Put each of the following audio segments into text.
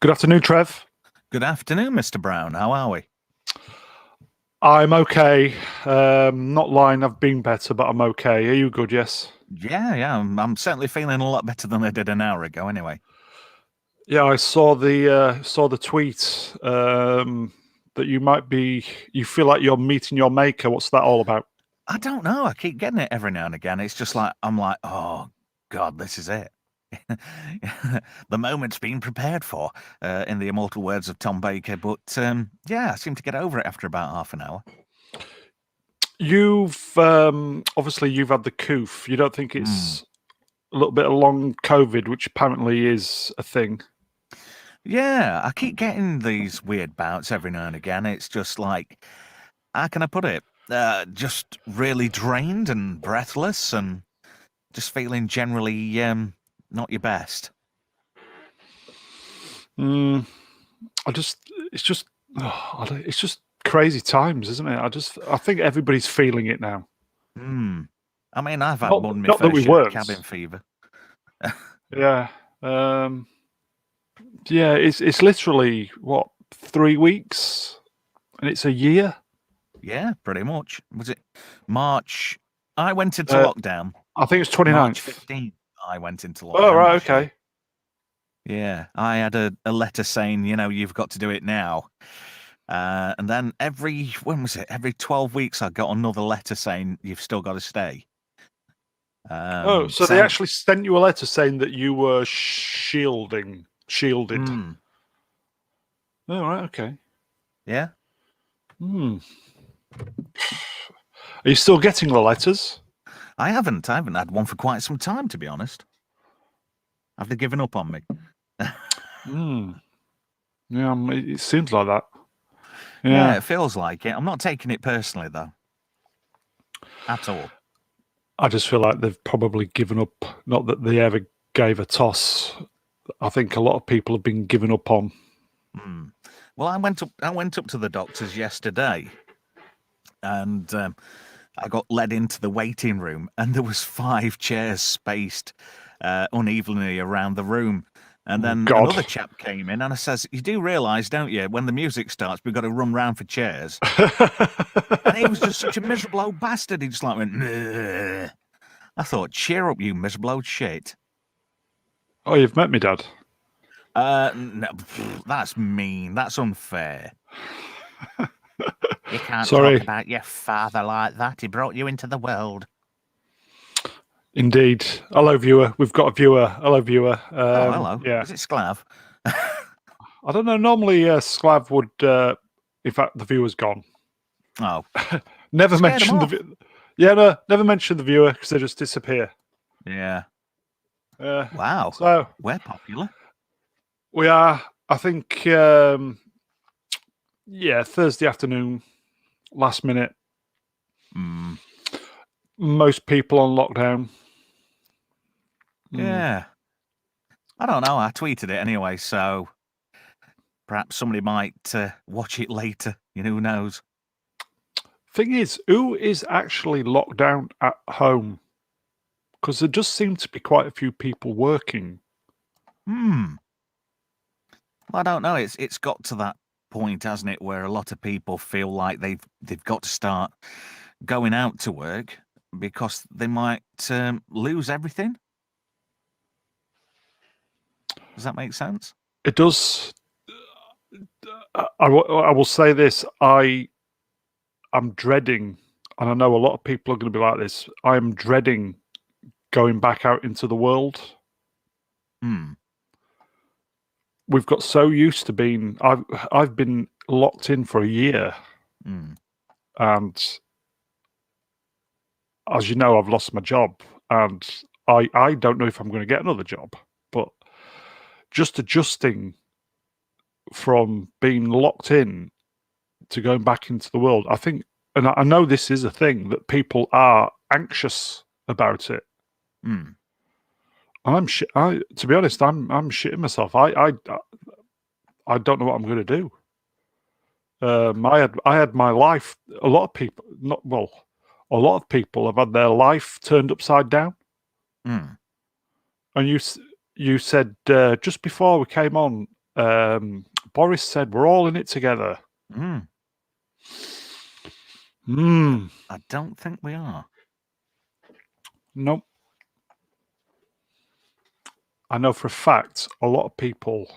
Good afternoon, Trev. Good afternoon, Mr. Brown. How are we? I'm okay. Not lying, I've been better, but I'm okay. Are you good? Yes. Yeah. I'm certainly feeling a lot better than I did an hour ago. Anyway. Yeah, I saw the tweet that you feel like you're meeting your maker. What's that all about? I don't know. I keep getting it every now and again. It's just like I'm like, oh God, this is it. The moment's been prepared for, in the immortal words of Tom Baker. But yeah, I seem to get over it after about half an hour. You've obviously you've had the coof. You don't think it's a little bit of long COVID, which apparently is a thing? Yeah, I keep getting these weird bouts every now and again. It's just like, how can I put it? Just really drained and breathless and just feeling generally not your best. It's just crazy times, isn't it? I think everybody's feeling it now. I mean, I've had Not, more than my not that we first share of weren't. cabin fever. Yeah. Yeah, it's literally what, 3 weeks, and it's a year. Yeah, pretty much. Was it March? I went into lockdown. I think it's March 29th. 15th, I went into lockdown. Oh, right, last year. okay. Yeah, I had a letter saying, you've got to do it now. And then every 12 weeks, I got another letter saying, you've still got to stay. So they actually sent you a letter saying that you were shielded. Oh, right, okay. Yeah. Are you still getting the letters? I haven't had one for quite some time, to be honest. Have they given up on me? Yeah, it seems like that. Yeah, it feels like it. I'm not taking it personally, though. At all. I just feel like they've probably given up. Not that they ever gave a toss. I think a lot of people have been given up on. Well, I went up to the doctor's yesterday, and I got led into the waiting room, and there was 5 chairs spaced unevenly around the room. And then another chap came in, and I says, "You do realise, don't you, when the music starts, we've got to run round for chairs." And he was just such a miserable old bastard. He just like went, "Meh." I thought, cheer up, you miserable old shit. Oh, you've met me, Dad? No, that's mean. That's unfair. You can't Sorry. talk about your father like that. He brought you into the world. Indeed. Hello, viewer. We've got a viewer. Hello, viewer. Oh, hello. Yeah. Is it Sclav? I don't know. Normally, Sclav would. In fact, the viewer's gone. Oh. Never mention the. Never mention the viewer because they just disappear. Yeah. Wow. So we're popular. We are. I think. Thursday afternoon, last minute. Most people on lockdown. Yeah. I don't know. I tweeted it anyway, so perhaps somebody might watch it later. Who knows? Thing is, who is actually locked down at home? Because there just seem to be quite a few people working. Well, I don't know. It's got to that point, hasn't it, where a lot of people feel like they've got to start going out to work because they might lose everything. Does that make sense? It does. I will say this. I'm dreading, and I know a lot of people are going to be like this, I'm dreading going back out into the world. We've got so used to being... I've been locked in for a year. And as you know, I've lost my job. And I don't know if I'm going to get another job. But just adjusting from being locked in to going back into the world, I think, and I know this is a thing, that people are anxious about it. And to be honest, I'm shitting myself. I don't know what I'm going to do. I had my life. A lot of people, a lot of people have had their life turned upside down. And you said just before we came on, Boris said we're all in it together. Mm. Mm. I don't think we are. Nope. I know for a fact a lot of people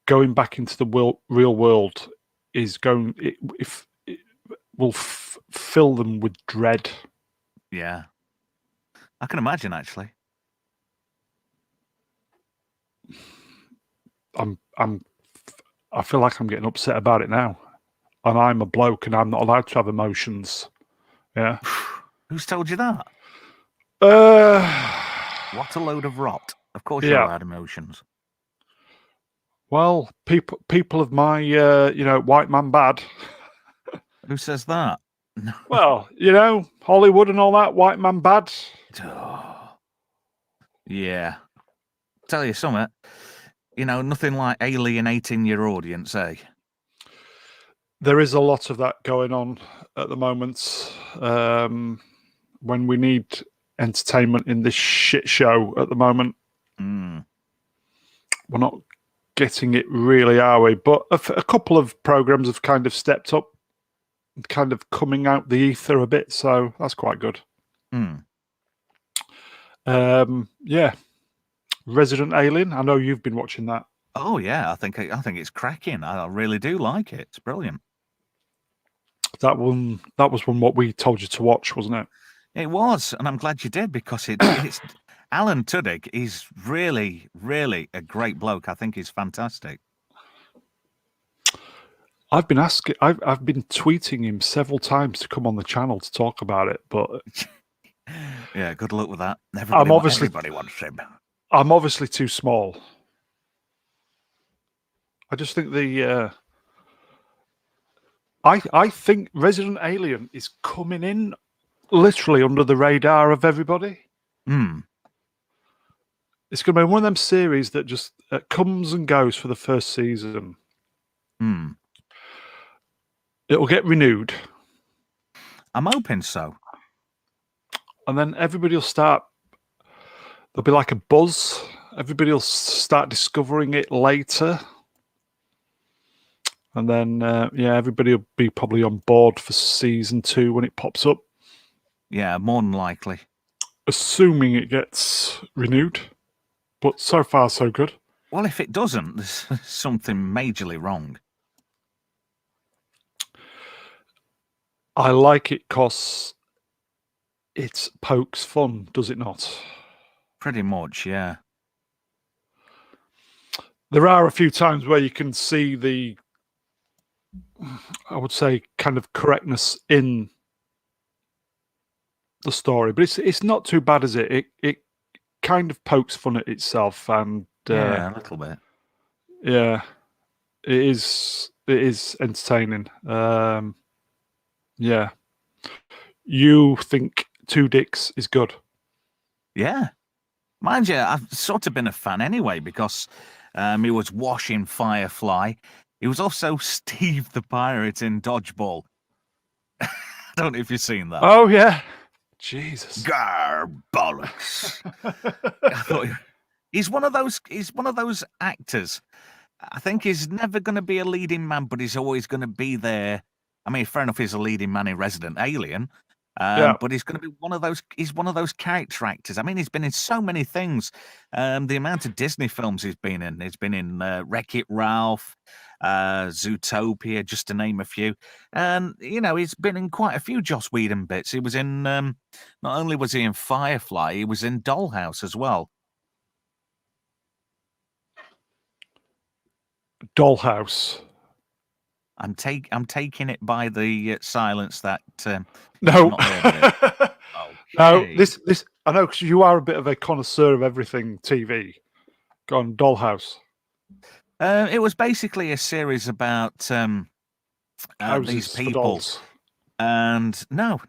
going back into the real world is going. If it will fill them with dread. Yeah, I can imagine actually. I feel like I'm getting upset about it now, and I'm a bloke, and I'm not allowed to have emotions. Yeah. Who's told you that? Uh, What a load of rot. Of course you're yeah. allowed emotions. Well, people of my, white man bad. Who says that? Well, Hollywood and all that, white man bad. Oh, yeah. Tell you something. Nothing like alienating your audience, eh? There is a lot of that going on at the moment. When we need entertainment in this shit show at the moment, Mm. we're not getting it really, are we? But a couple of programs have kind of stepped up, kind of coming out the ether a bit, so that's quite good. Mm. Yeah, Resident Alien. I know you've been watching that. Oh yeah, I think it's cracking. I really do like it. It's brilliant. That was one what we told you to watch, wasn't it? It was, and I'm glad you did because it's Alan Tudyk is really, really a great bloke. I think he's fantastic. I've been tweeting him several times to come on the channel to talk about it, but yeah, good luck with that. Everybody wants him. I'm obviously too small. I just think I think Resident Alien is coming in literally under the radar of everybody. Mm. It's going to be one of them series that just comes and goes for the first season. Mm. It'll get renewed. I'm hoping so. And then everybody will start, there'll be like a buzz. Everybody will start discovering it later. And then, everybody will be probably on board for season 2 when it pops up. Yeah, more than likely. Assuming it gets renewed. But so far, so good. Well, if it doesn't, there's something majorly wrong. I like it because it pokes fun, does it not? Pretty much, yeah. There are a few times where you can see the, I would say, kind of correctness in the story, but it's not too bad, is it? It kind of pokes fun at itself, and yeah, a little bit. Yeah, it is entertaining. Yeah, you think Two Dicks is good? Yeah, mind you, I've sort of been a fan anyway because he was Wash in Firefly. He was also Steve the Pirate in Dodgeball. I don't know if you've seen that. Oh yeah, Jesus. Gar bollocks. I thought he's one of those actors. I think he's never going to be a leading man, but he's always going to be there. I mean, fair enough, he's a leading man in Resident Alien, but he's going to be one of those. He's one of those character actors. I mean, he's been in so many things. The amount of Disney films he's been in Wreck-It Ralph, Zootopia, just to name a few. And he's been in quite a few Joss Whedon bits. He was in. Not only was he in Firefly, he was in Dollhouse as well. Dollhouse. I'm taking it by the silence that No. not heard of it. Okay. No, this I know, because you are a bit of a connoisseur of everything TV. Go on, Dollhouse. It was basically a series about these Houses people, for dolls. and no,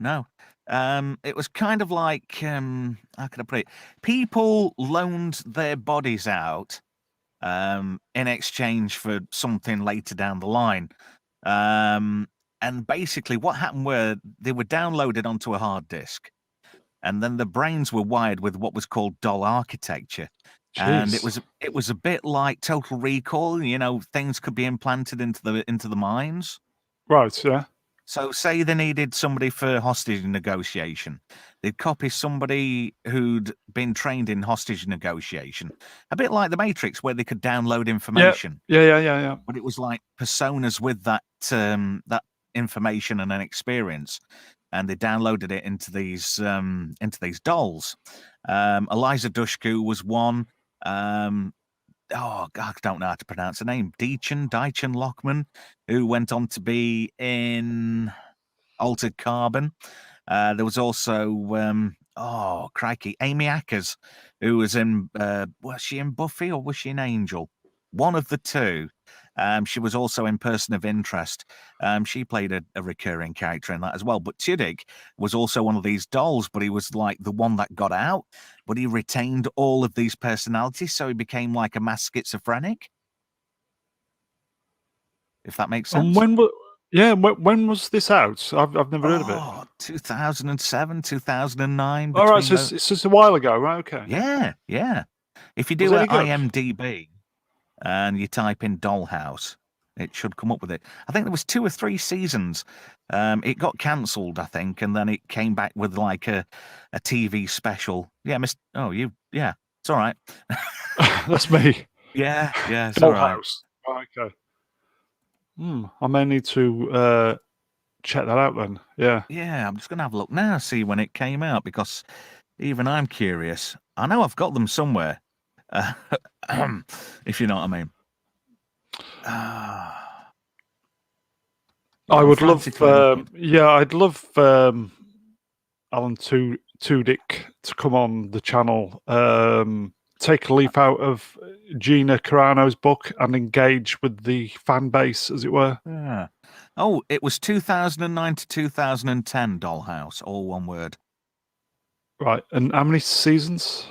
it was kind of like how can I put it? People loaned their bodies out in exchange for something later down the line. And basically what happened were they were downloaded onto a hard disk, and then the brains were wired with what was called doll architecture. and Jeez. it was a bit like Total Recall. You know, things could be implanted into the minds. Right, yeah. So, say they needed somebody for hostage negotiation, they'd copy somebody who'd been trained in hostage negotiation, a bit like the Matrix, where they could download Yeah, information. yeah. But it was like personas with that information and an experience, and they downloaded it into these dolls. Eliza Dushku was one. Oh God, I don't know how to pronounce her name. Deichin Lockman, who went on to be in Altered Carbon. There was also oh crikey, Amy Ackers, who was in was she in Buffy or was she an Angel? One of the two. She was also in Person of Interest. She played a recurring character in that as well. But Tudyk was also one of these dolls, but he was like the one that got out, but he retained all of these personalities, so he became like a mass schizophrenic. If that makes And sense. when was this out? I've never heard of it. Oh, 2007, 2009, All right, between so the it's just a while ago, right? Okay. yeah. If you Was do it a any good? IMDb and you type in Dollhouse, it should come up with it. I think there was 2 or 3 seasons. It got cancelled, I think, and then it came back with like a TV special. Yeah, yeah, it's all right. That's me. Yeah, it's all right. Dollhouse. Right, okay. I may need to check that out then. Yeah. Yeah, I'm just gonna have a look now, see when it came out, because even I'm curious. I know I've got them somewhere. Uh, if you know what I mean. I I'm would love, frantically looking. I'd love Alan Tudyk to come on the channel, take a leaf out of Gina Carano's book and engage with the fan base, as it were. Yeah. Oh, it was 2009 to 2010, Dollhouse, all one word. Right, and how many seasons?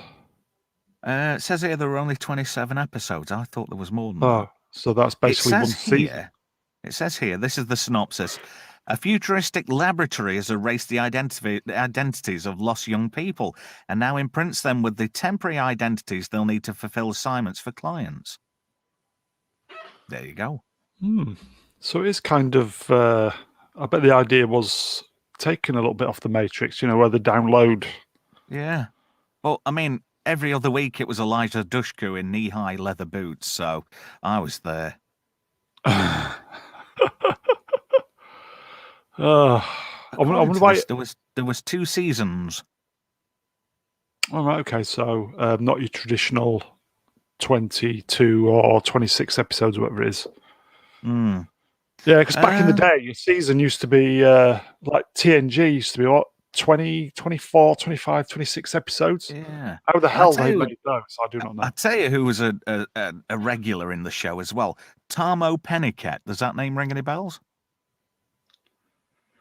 It says here there were only 27 episodes. I thought there was more than that. Oh, so that's It basically one says season. here, this is the synopsis. A futuristic laboratory has erased the identities of lost young people and now imprints them with the temporary identities they'll need to fulfill assignments for clients. There you go. So it is kind of, I bet the idea was taken a little bit off the Matrix, where the download. Yeah. Well, I mean, every other week it was Elijah Dushku in knee-high leather boots, so I was there. I wonder why. There was 2 seasons. All right, okay, so not your traditional 22 or 26 episodes, whatever it is. Yeah, because back in the day, your season used to be like TNG used to be what, 20, 24, 25, 26 episodes? Yeah. How the hell they made those? I do not know. I'll tell you who was a regular in the show as well. Tarmo Penniket. Does that name ring any bells?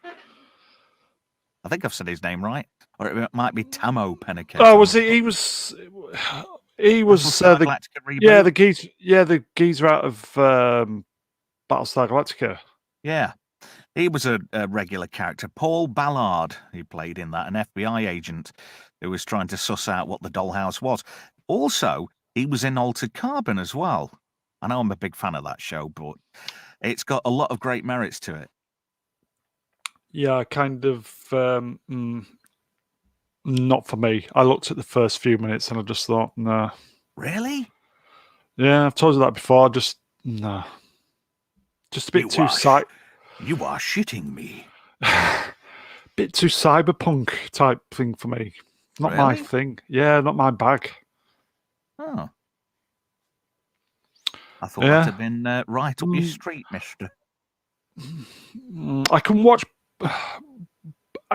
I think I've said his name right. Or it might be Tamo Penniket. Oh, was he? He was Galactica reboot? the geezer out of Battlestar Galactica. Yeah. He was a regular character. Paul Ballard, he played in that, an FBI agent who was trying to suss out what the dollhouse was. Also, he was in Altered Carbon as well. I know I'm a big fan of that show, but it's got a lot of great merits to it. Yeah, kind of not for me. I looked at the first few minutes and I just thought, nah. Really? Yeah, I've told you that before. Just, nah. Just a bit too You are shitting me. Bit too cyberpunk type thing for me. Not my thing. Yeah, not my bag. Oh. I thought that had been right up your street, mister. I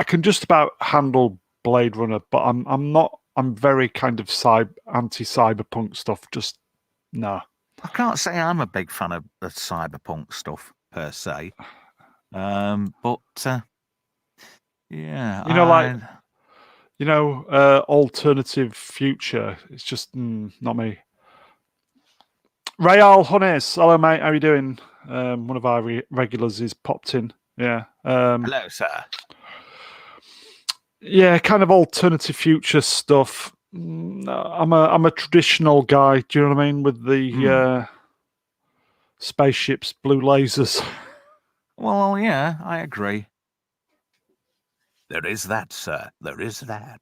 can just about handle Blade Runner, but I'm very kind of anti-cyberpunk stuff. Just, nah. I can't say I'm a big fan of the cyberpunk stuff per se. But yeah, alternative future. It's just not me. Rayal Hunnes, hello mate, how you doing? One of our regulars is popped in. Yeah. Hello, sir. Yeah, kind of alternative future stuff. No, I'm a traditional guy. Do you know what I mean? With the spaceships, blue lasers. Well, yeah, I agree. There is that, sir. There is that.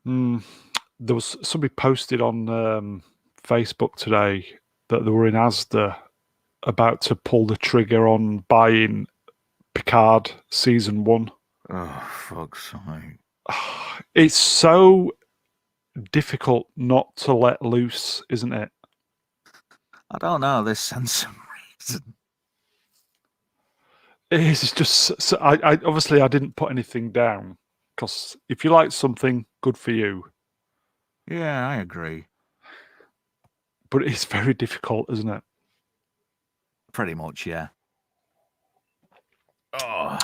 There was somebody posted on Facebook today that they were in Asda about to pull the trigger on buying Picard season 1. Oh, fuck's sake. It's so difficult not to let loose, isn't it? I don't know. There's some reason. It's just so I obviously I didn't put anything down because if you like something, good for you. Yeah, I agree. But it's very difficult, isn't it? Pretty much, yeah. Oh,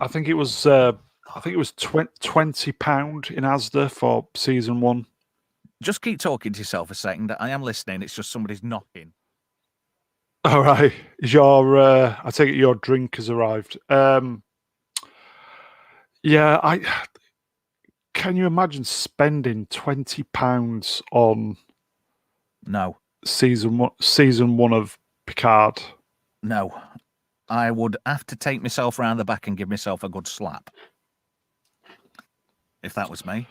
I think it was £20 in Asda for season 1. just keep talking to yourself a second. I am listening. It's just somebody's knocking. All right, is your I take it your drink has arrived. Yeah, I can you imagine spending £20 on No, season 1 of Picard? no. I would have to take myself round the back and give myself a good slap. If that was me.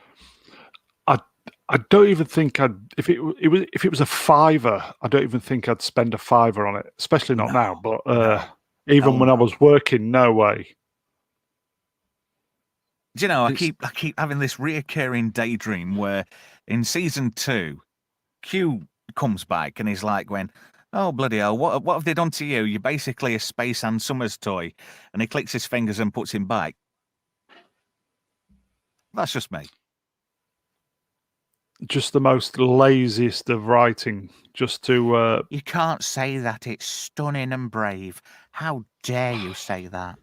I don't even think I'd if it was a fiver. I don't even think I'd spend a fiver on it, especially not now. But even when I was working, no way. Do you know? I keep having this reoccurring daydream where in season 2, Q comes back and he's like, "When oh bloody hell, what have they done to you? You're basically a Space and Summers toy," and he clicks his fingers and puts him back. That's just me. Just the most laziest of writing, just to You can't say that. It's stunning and brave. How dare you say that?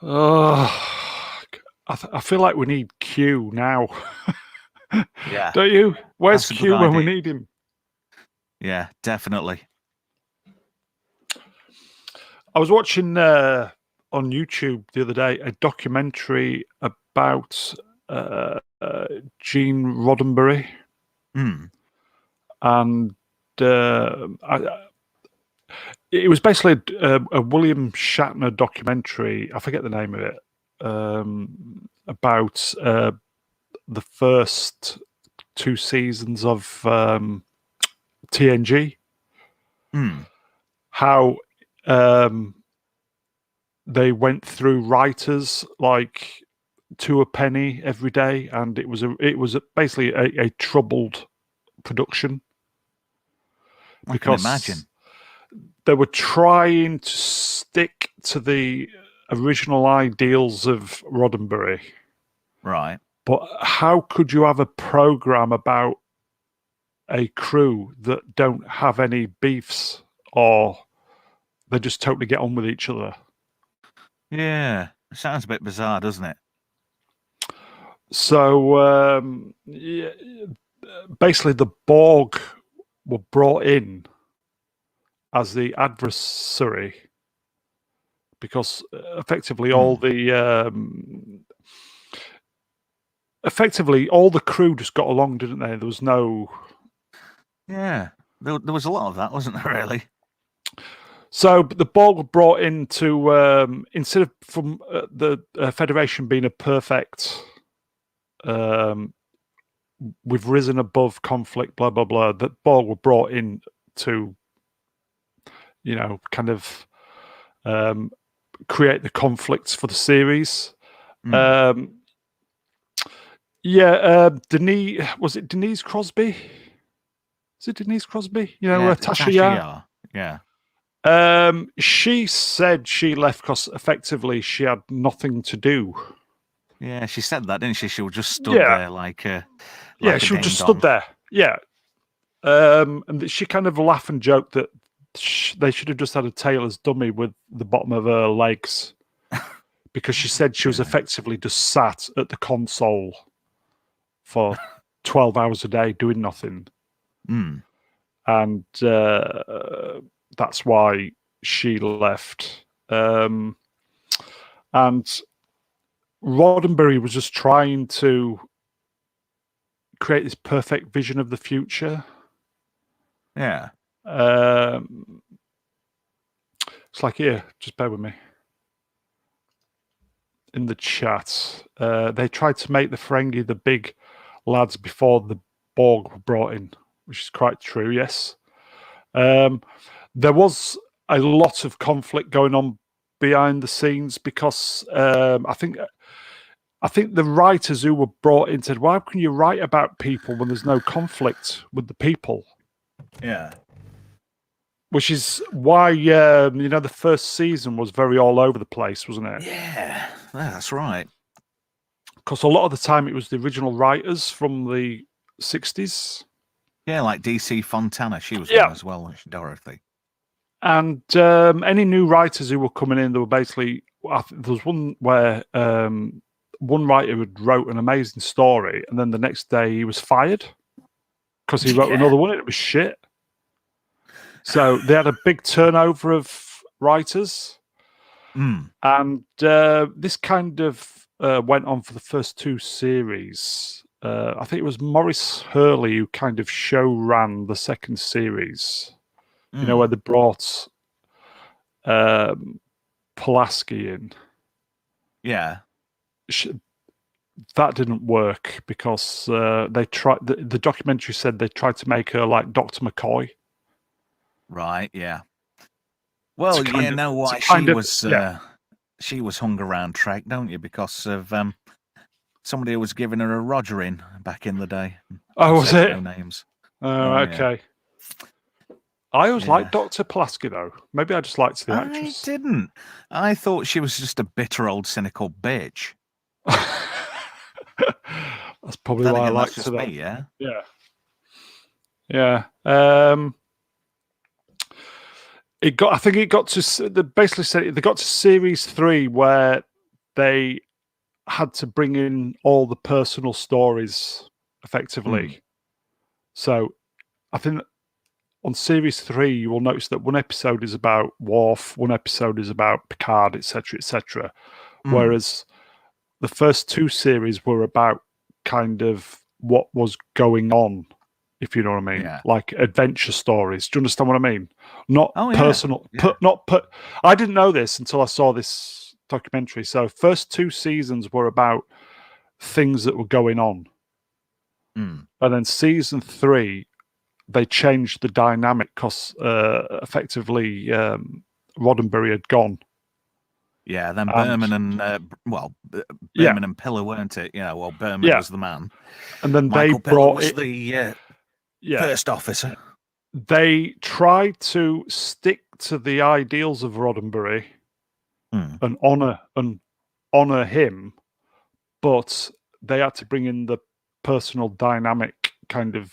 I feel like we need Q now. Yeah. Don't you? Where's That's a good Q when we idea. need him? Yeah, definitely. I was watching on YouTube the other day a documentary about Gene Roddenberry, and it was basically a William Shatner documentary. I forget the name of it. About the first 2 seasons of TNG. How they went through writers like to a penny every day, and it was basically a troubled production. I can imagine. They were trying to stick to the original ideals of Roddenberry. Right. But how could you have a program about a crew that don't have any beefs or they just totally get on with each other? Yeah. Sounds a bit bizarre, doesn't it? So yeah, basically the Borg were brought in as the adversary because effectively all the crew just got along, didn't they? There was no. Yeah. There was a lot of that, wasn't there, really? So the Borg were brought in to instead of from the Federation being a perfect, we've risen above conflict, blah blah blah. The Borg were brought in to, kind of create the conflicts for the series. Denise, was it Denise Crosby? Is it Denise Crosby? Tasha Yar. Yeah. She said she left because effectively she had nothing to do. Yeah, she said that, didn't she? She was just stood there like she was just stood there. Yeah. And she kind of laughed and joked that they should have just had a Taylor's dummy with the bottom of her legs, because she said she was effectively just sat at the console for 12 hours a day doing nothing. And that's why she left. And Roddenberry was just trying to create this perfect vision of the future. Yeah. It's like, here, just bear with me. In the chat, they tried to make the Ferengi the big lads before the Borg were brought in, which is quite true, yes. There was a lot of conflict going on behind the scenes because I think the writers who were brought in said, "Why can you write about people when there's no conflict with the people?" Yeah. Which is why the first season was very all over the place, wasn't it? Yeah, that's right. Because a lot of the time it was the original writers from the 60s. Yeah, like DC Fontana, she was one as well, Dorothy. And any new writers who were coming in, there were basically, there was one where one writer had wrote an amazing story, and then the next day he was fired because he wrote another one and it was shit. So they had a big turnover of writers. And this kind of went on for the first two series. I think it was Maurice Hurley who kind of show ran the second series. You know, where they brought Pulaski in. Yeah. That didn't work because they tried. The documentary said they tried to make her like Dr. McCoy. Right. Yeah. Well, you know why she was hung around Trek, don't you? Because of somebody was giving her a Roger in back in the day. Oh, was it? No names. Oh, okay. Yeah. I always liked Dr. Pulaski, though. Maybe I just liked the actress. I didn't. I thought she was just a bitter old cynical bitch. That's probably why I liked her. Me, yeah. Yeah. I think it got to. They basically said they got to series 3 where they had to bring in all the personal stories effectively. So I think on series 3 you will notice that one episode is about Worf, one episode is about Picard, etc., etc. Whereas the first 2 series were about kind of what was going on, if you know what I mean, like adventure stories. Do you understand what I mean? Not personal. I didn't know this until I saw this documentary. So first 2 seasons were about things that were going on, and then season 3 they changed the dynamic because effectively Roddenberry had gone. Yeah, then Berman and Berman and Pillar, weren't it? Yeah, well, Berman was the man, and then Michael they brought was the first officer. They tried to stick to the ideals of Roddenberry and honor him, but they had to bring in the personal dynamic kind of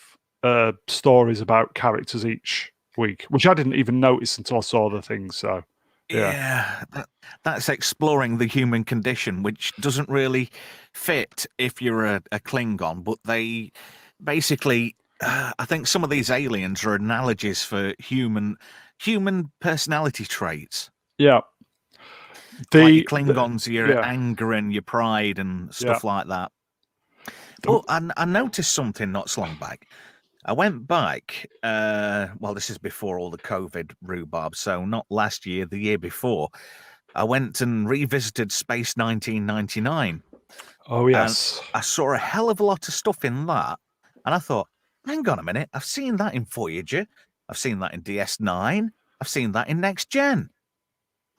stories about characters each week, which I didn't even notice until I saw the thing. So that's exploring the human condition, which doesn't really fit if you're a Klingon, but they basically I think some of these aliens are analogies for human personality traits. Yeah. Like your Klingons, your anger and your pride and stuff like that. But I noticed something not so long back. I went back, this is before all the COVID rhubarb, so not last year, the year before. I went and revisited Space 1999. Oh, yes. And I saw a hell of a lot of stuff in that. And I thought, hang on a minute, I've seen that in Voyager. I've seen that in DS9. I've seen that in Next Gen.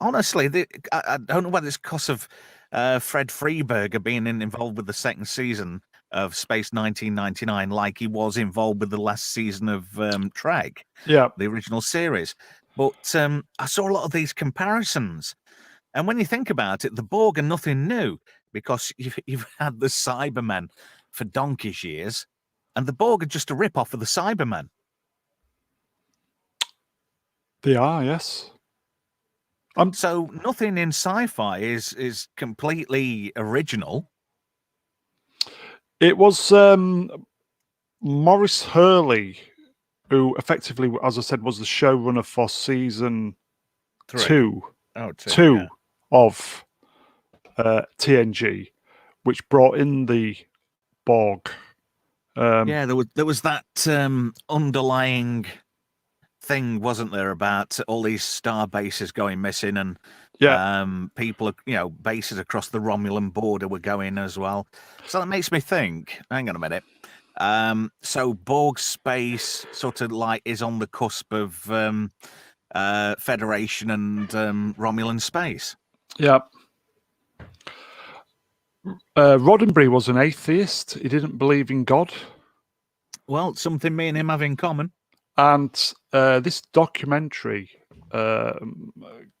Honestly, I don't know whether it's because of Fred Freeberger being involved with the second season of Space 1999, like he was involved with the last season of Trek, the original series. But I saw a lot of these comparisons. And when you think about it, the Borg are nothing new because you've had the Cybermen for donkey's years, and the Borg are just a rip-off of the Cybermen. They are, yes. So nothing in sci-fi is completely original. It was Maurice Hurley, who effectively, as I said, was the showrunner for season 2 of TNG, which brought in the Borg. Yeah, there was that underlying thing, wasn't there, about all these star bases going missing and people, bases across the Romulan border were going as well. So that makes me think, hang on a minute. So Borg space sort of like is on the cusp of Federation and Romulan space. Yeah. Roddenberry was an atheist. He didn't believe in God. Well, something me and him have in common. And this documentary, a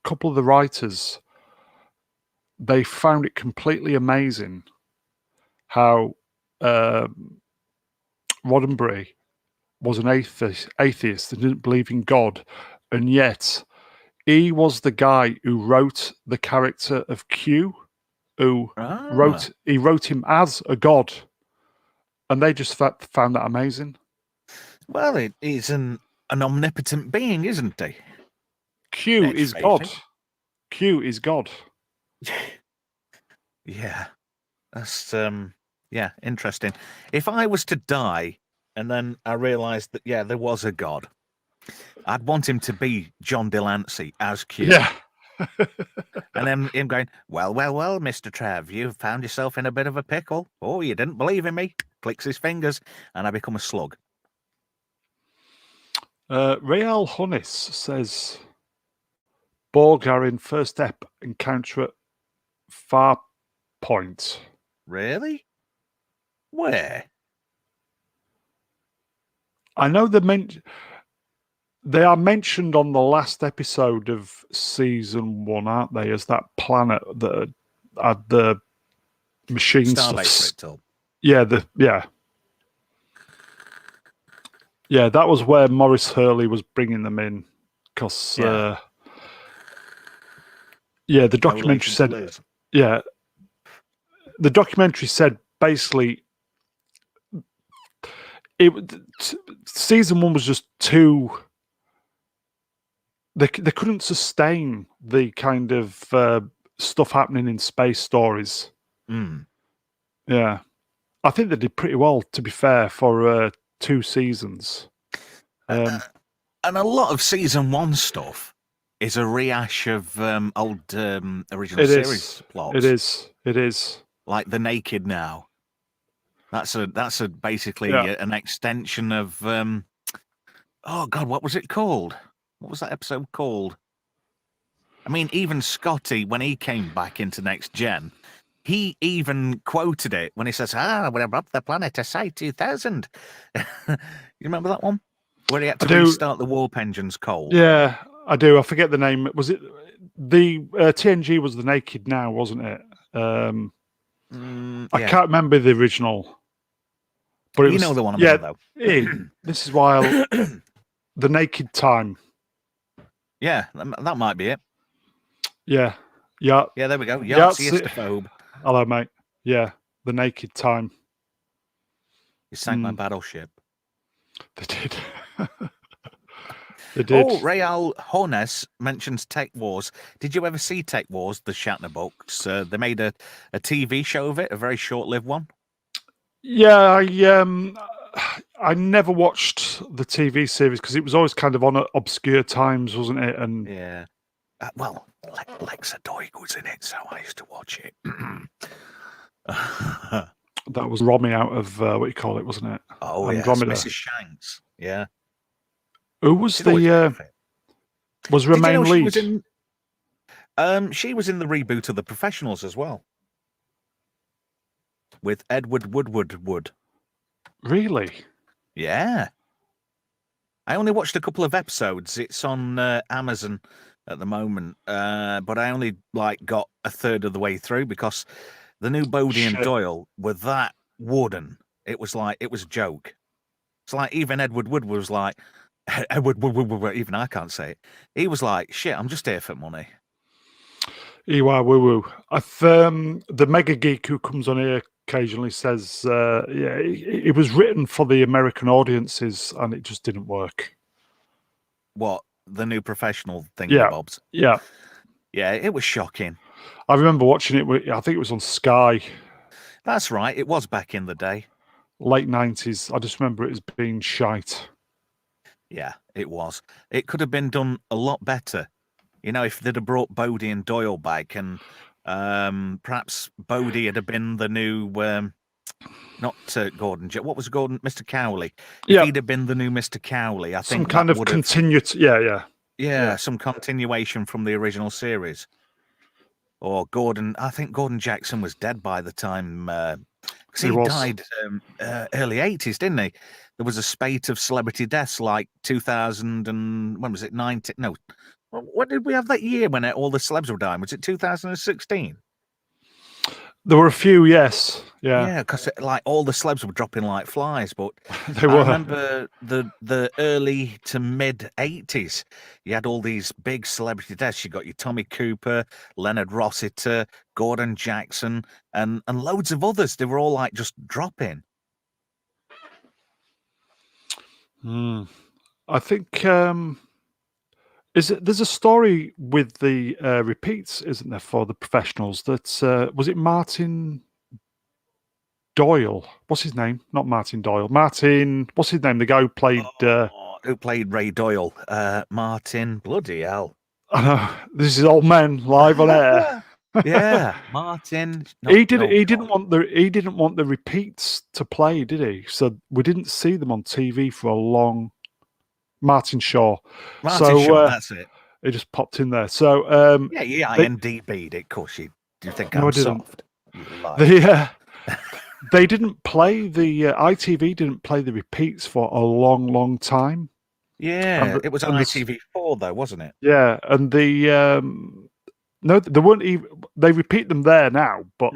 couple of the writers, they found it completely amazing how Roddenberry was an atheist and didn't believe in God, and yet he was the guy who wrote the character of Q, who wrote him as a god, and they just found that amazing. Well, he's an omnipotent being, isn't he? Q is God. Q is God. Yeah, that's interesting. If I was to die and then I realised that there was a god, I'd want him to be John Delancey as Q. Yeah. And then him going, well, Mr. Trev, you've found yourself in a bit of a pickle. Oh, you didn't believe in me. Clicks his fingers, and I become a slug. Real Hunnis says Borg are in first step encounter at Far Point. Really? Where? I know they are mentioned on the last episode of season 1, aren't they? As that planet that had the machine Starbase stuff. Yeah, yeah, that was where Maurice Hurley was bringing them in, because the documentary said, the documentary said basically season 1 was just too. They couldn't sustain the kind of stuff happening in space stories. Yeah, I think they did pretty well, to be fair, for 2 seasons. And a lot of season 1 stuff is a rehash of old original series plots. It is. Like The Naked Now. That's basically an extension of oh God, what was it called? What was that episode called? I mean, even Scotty, when he came back into Next Gen, he even quoted it when he says, we're above the planet, Asai 2000. You remember that one? Where he had to restart the warp engines cold. Yeah, I do. I forget the name. Was it the TNG was The Naked Now, wasn't it? I can't remember the original. But it was, know the one I mean, though. This is why The Naked Time. Yeah, that might be it. Yeah. Yeah, there we go. Yahtzee-istophobe. Hello, mate. Yeah, The Naked Time. You sank my battleship. They did. They did. Oh, Real Hornes mentions Tech Wars. Did you ever see Tech Wars, the Shatner books? They made a TV show of it, a very short-lived one. Yeah, I never watched the TV series because it was always kind of on at obscure times, wasn't it? And yeah, well, Lexa Doig was in it, so I used to watch it. That was Romy out of what you call it, wasn't it? Oh, yeah, Mrs. Shanks. Yeah. Who was was Romaine Lead? She was in the reboot of The Professionals as well, with Edward Wood. Really? Yeah. I only watched a couple of episodes. It's on Amazon at the moment, but I only got a third of the way through because the new Bodie and Doyle were that wooden. It was a joke. It's like even Edward Wood was like, Edward Wood, even I can't say it. He was like, shit, I'm just here for money. You are woo-woo. The mega geek who comes on here occasionally says, it was written for the American audiences and it just didn't work. What? The new Professional thing, yeah. Bob's? Yeah. Yeah, it was shocking. I remember watching it. I think it was on Sky, That's right. It was back in the day. late 90s. I just remember it as being shite. Yeah, it was. It could have been done a lot better. You know, if they'd have brought Bodie and Doyle back, and perhaps Bodie had have been the new, not Gordon. What was Gordon? Mr. Cowley. If Yeah, he'd have been the new Mr. Cowley, I some think that kind of would have, continued. Yeah. some continuation from the original series. Or Gordon. I think Gordon Jackson was dead by the time. Because he was. died early 80s, didn't he? There was a spate of celebrity deaths like 2000 and when was it? 90? No, what did we have that year when all the celebs were dying? Was it 2016? There were a few, yes. Yeah, because like all the celebs were dropping like flies. But They I were. remember the early to mid 80s. You had all these big celebrity deaths. You got your Tommy Cooper, Leonard Rossiter, Gordon Jackson, and loads of others. They were all like just dropping. I think there's a story with the repeats, isn't there, for the professionals? That was it Martin Doyle? What's his name? Not Martin Doyle. Martin. What's his name? The guy Who played Ray Doyle? Martin. Bloody hell. I know, this is old men live on air. Yeah, Martin. He didn't want the repeats to play, did he? So we didn't see them on TV for a long. Martin Shaw. Shaw, that's it. It just popped in there. So yeah, IMDb'd it. Of course, you think No, I I'm didn't. soft. You lie. They didn't play the ITV didn't play the repeats for a long time. Yeah, it was on ITV4 though, wasn't it? Yeah, and no, they weren't even. They repeat them there now, but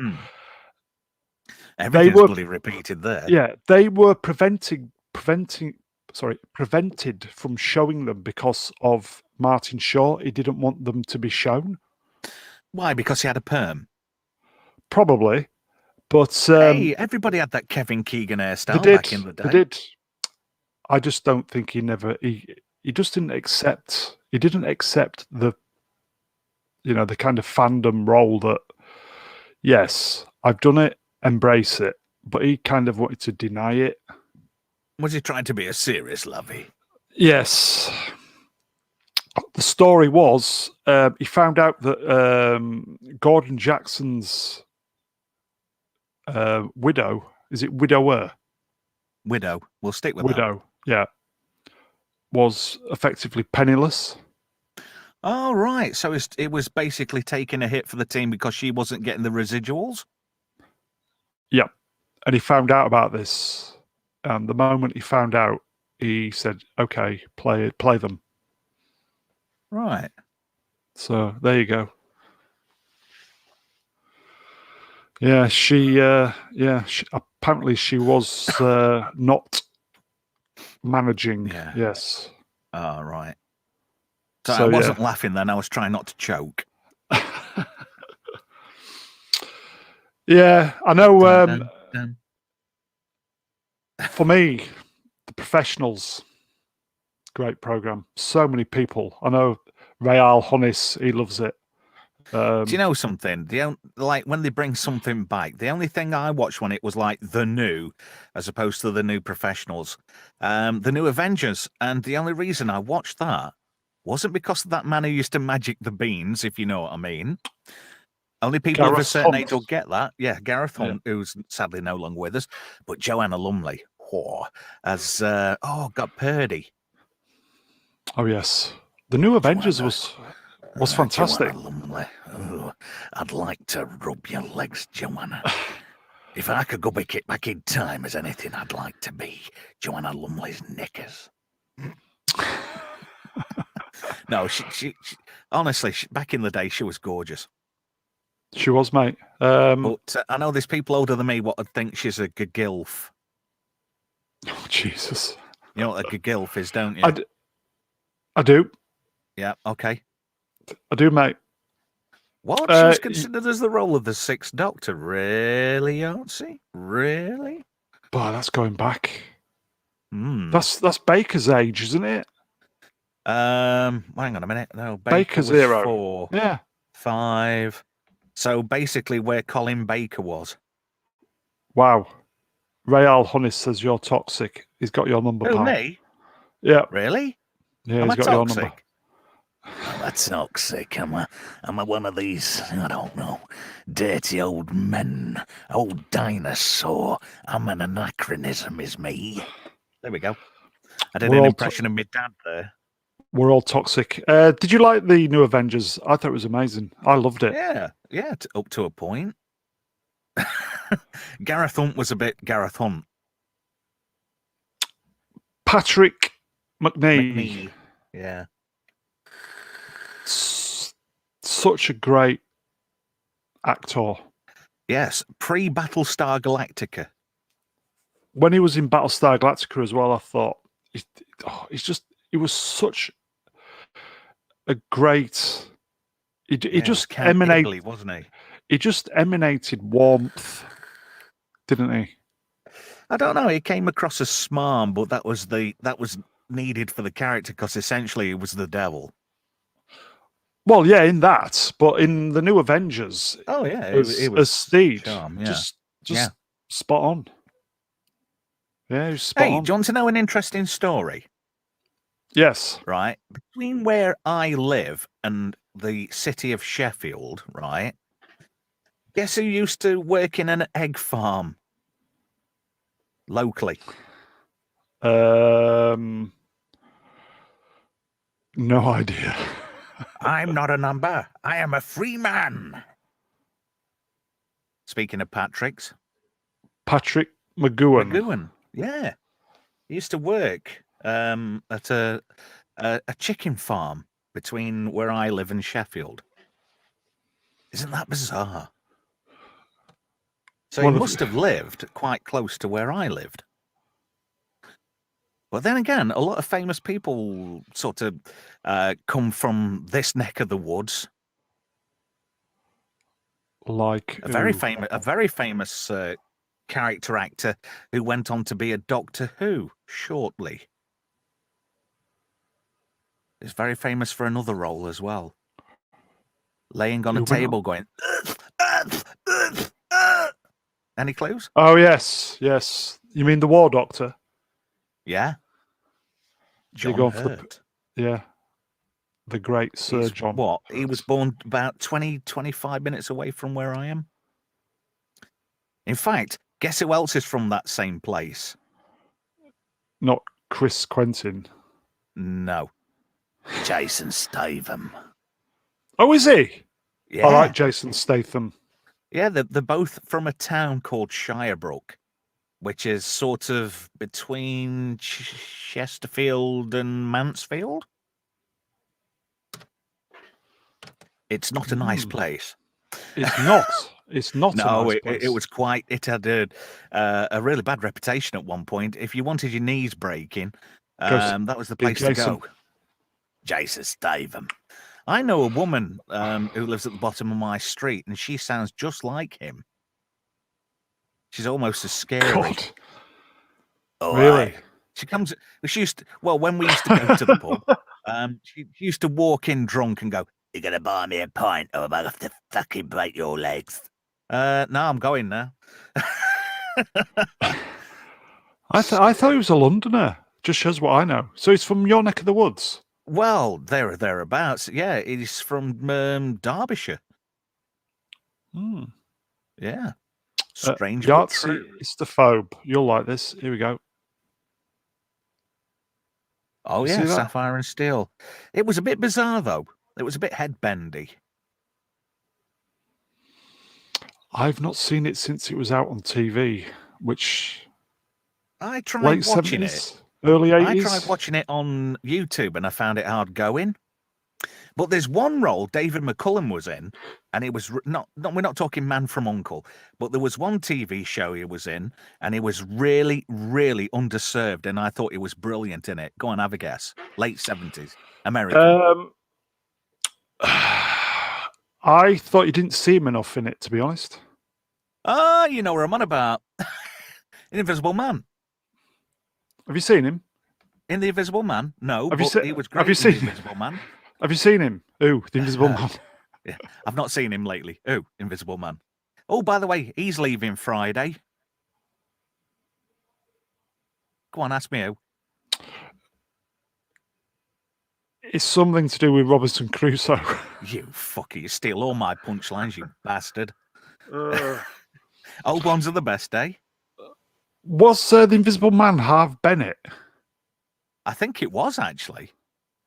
everything's bloody repeated there. Yeah, they were prevented from showing them because of Martin Shaw. He didn't want them to be shown. Why? Because he had a perm. Probably, but hey, everybody had that Kevin Keegan hairstyle back in the day. They did. I just don't think he just didn't accept. He didn't accept the kind of fandom role that, yes, I've done it, embrace it. But he kind of wanted to deny it. Was he trying to be a serious lovey? Yes. The story was he found out that Gordon Jackson's widow, is it widower? Widow. We'll stick with widow. Yeah. Was effectively penniless. Oh, right. So it was basically taking a hit for the team because she wasn't getting the residuals? Yep. And he found out about this. And the moment he found out, he said, okay, play them. Right. So there you go. Yeah, she apparently she was not managing. Yeah. Yes. Oh, right. So I wasn't laughing then. I was trying not to choke. Yeah, I know. For me, The Professionals, great program. So many people. I know Rayal Hunnis, he loves it. Do you know something? Like when they bring something back, the only thing I watched when it was like the new, as opposed to the new Professionals, the new Avengers, and the only reason I watched that wasn't because of that man who used to magic the beans, if you know what I mean. Only people of a certain age will get that. Yeah, Gareth Hunt, who's sadly no longer with us, but Joanna Lumley, as got Purdy. Oh yes, the new Avengers was fantastic. Joanna Lumley. Oh, I'd like to rub your legs, Joanna. If I could go back in time as anything, I'd like to be Joanna Lumley's knickers. No, she honestly, back in the day, she was gorgeous. She was, mate. But I know there's people older than me what would think she's a gigilf. Oh, Jesus. You know what a gigilf is, don't you? I do. Yeah, okay. I do, mate. What? She was considered as the role of the Sixth Doctor. Really, Artsy? Really? Boy, that's going back. That's Baker's age, isn't it? Hang on a minute. No, Baker's was era. 4. Yeah. 5. So basically, where Colin Baker was. Wow. Rayal Hunnis says you're toxic. He's got your number, Who, pal. me? Yeah. Really? Yeah, Am he's I got your number. toxic? Am I toxic? Am I one of these, I don't know, dirty old men, old dinosaur? I'm an anachronism, is me. There we go. I did an impression of my dad there. We're all toxic. Did you like the new Avengers? I thought it was amazing. I loved it. Yeah, up to a point. Gareth Hunt was a bit Gareth Hunt. Patrick McNee. Yeah. Such a great actor. Yes, pre-Battlestar Galactica. When he was in Battlestar Galactica as well, I thought he was such a great. He just emanated, wasn't he? He just emanated warmth, didn't he? I don't know. He came across as smart, but that was needed for the character because essentially he was the devil. Well, yeah, in that, but in the new Avengers, it was as Steed, charm, just spot on. Yeah, he was spot on. Do you want to know an interesting story? Yes. Right, between where I live and the city of Sheffield, right? Guess who used to work in an egg farm locally? No idea. I'm not a number. I am a free man. Speaking of Patrick's. Patrick McGowan. McGowan, yeah. He used to work at a chicken farm between where I live and Sheffield. Isn't that bizarre? So he must have lived quite close to where I lived. But then again, a lot of famous people sort of come from this neck of the woods. Like a very famous character actor who went on to be a Doctor Who shortly. He's very famous for another role as well. Laying on a table going, any clues? Oh, yes. You mean the War Doctor? Yeah. John Hurt. The great Sir John. What? He was born about 25 minutes away from where I am. In fact, guess who else is from that same place? Not Chris Quentin. No. Jason Statham. Oh, is he? Yeah. I like Jason Statham. Yeah, they're both from a town called Shirebrook, which is sort of between Chesterfield and Mansfield. It's not a nice place. It's not. It's not. No, a nice place. It was quite. It had a really bad reputation at one point. If you wanted your knees breaking, that was the place to go. Jason Statham. I know a woman who lives at the bottom of my street, and she sounds just like him. She's almost as scary. God. Oh, really? She comes. She used to, when we used to go to the pub, she used to walk in drunk and go, "You're gonna buy me a pint, or I'm gonna have to fucking break your legs." No, I'm going now. I thought he was a Londoner. Just shows what I know. So he's from your neck of the woods. Well, thereabouts. Yeah, he's from Derbyshire. Yeah. Strange but true. Yahtzee, you'll like this. Here we go. Oh, yeah, Sapphire and Steel. It was a bit bizarre, though. It was a bit headbendy. I've not seen it since it was out on TV, which... I tried watching 70s, it. Early 80s? I tried watching it on YouTube, and I found it hard going. But there's one role David McCullum was in, and it was we're not talking Man from U.N.C.L.E., but there was one TV show he was in, and he was really, really underserved, and I thought he was brilliant in it. Go on, have a guess. Late 70s, American. I thought you didn't see him enough in it, to be honest. You know what I'm on about. Invisible Man. Have you seen him? In The Invisible Man? No, he was great. Have you seen The Invisible Man. Have you seen him? Who? The Invisible Man? Yeah, I've not seen him lately. Oh, Invisible Man. Oh, by the way, he's leaving Friday. Go on, ask me who. It's something to do with Robinson Crusoe. You fucker, you steal all my punchlines, you bastard. Old ones are the best, eh? Was the Invisible Man Harv Bennett? I think it was, actually.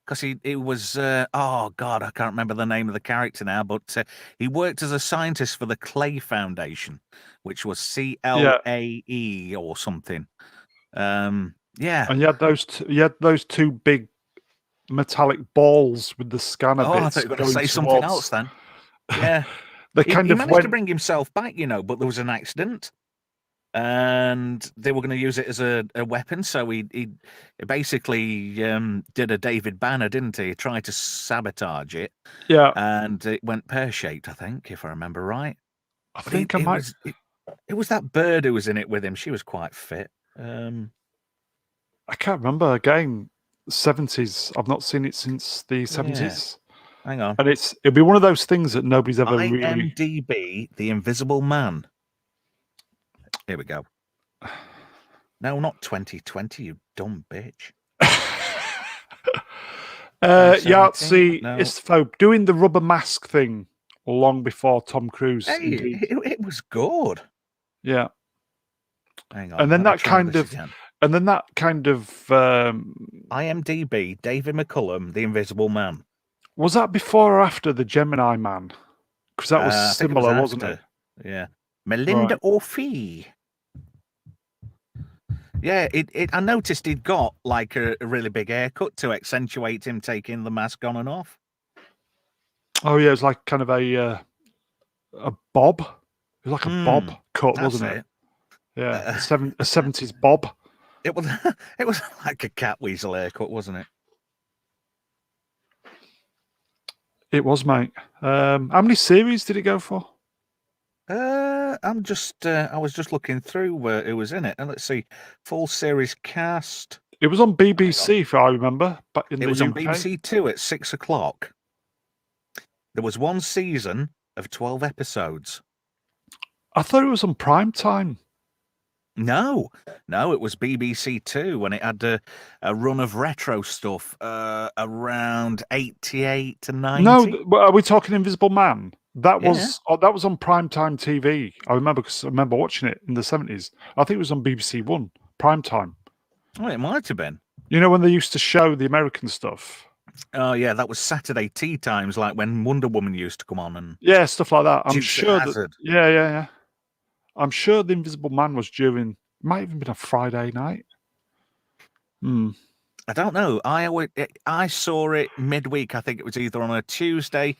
Because he was, oh, God, I can't remember the name of the character now, but he worked as a scientist for the Clay Foundation, which was CLAE or something. Yeah. And you had those two big metallic balls with the scanner Oh, I bits thought you were going going to say something towards. else then. Yeah. They He kind of managed to went. bring himself back, but there was an accident. And they were going to use it as a weapon. So he basically did a David Banner, didn't he? He tried to sabotage it. Yeah. And it went pear-shaped, I think, if I remember right. I But think I might. it was that bird who was in it with him. She was quite fit. I can't remember. Again, 70s. I've not seen it since the 70s. Hang on. And it'll be one of those things that nobody's ever really. IMDb, The Invisible Man. Here we go. No, not 2020, you dumb bitch. Yahtzee No. Istaphobe doing the rubber mask thing long before Tom Cruise. Hey, it was good. Yeah. Hang on. And then let me that try kind this of again. and then that kind of IMDb, David McCullum, The Invisible Man. was that before or after the Gemini Man? Because that was I think similar, it was wasn't it? Yeah. Melinda O'Fee. Yeah, I noticed he'd got like a really big haircut to accentuate him taking the mask on and off. Oh yeah, it was like kind of a bob. It was like a bob cut, wasn't it? Yeah, a 70s bob. It was like a cat weasel haircut, wasn't it? It was, mate. How many series did it go for? I was just looking through who was in it, and let's see, full series cast. It was on BBC, if I remember, but it was on BBC Two at 6 o'clock. There was one season of 12 episodes. I thought it was on prime time. No, it was BBC Two, and it had a run of retro stuff around 88 to 90. No, are we talking Invisible Man? That was on primetime TV. I remember because I remember watching it in the 70s. I think it was on BBC One, primetime. Oh, it might have been. You know when they used to show the American stuff? Oh, yeah, that was Saturday tea times, like when Wonder Woman used to come on. And yeah, stuff like that. I'm Dukes sure of that. Hazzard. Yeah. I'm sure the Invisible Man was during. Might even been a Friday night. I don't know. I saw it midweek. I think it was either on a Tuesday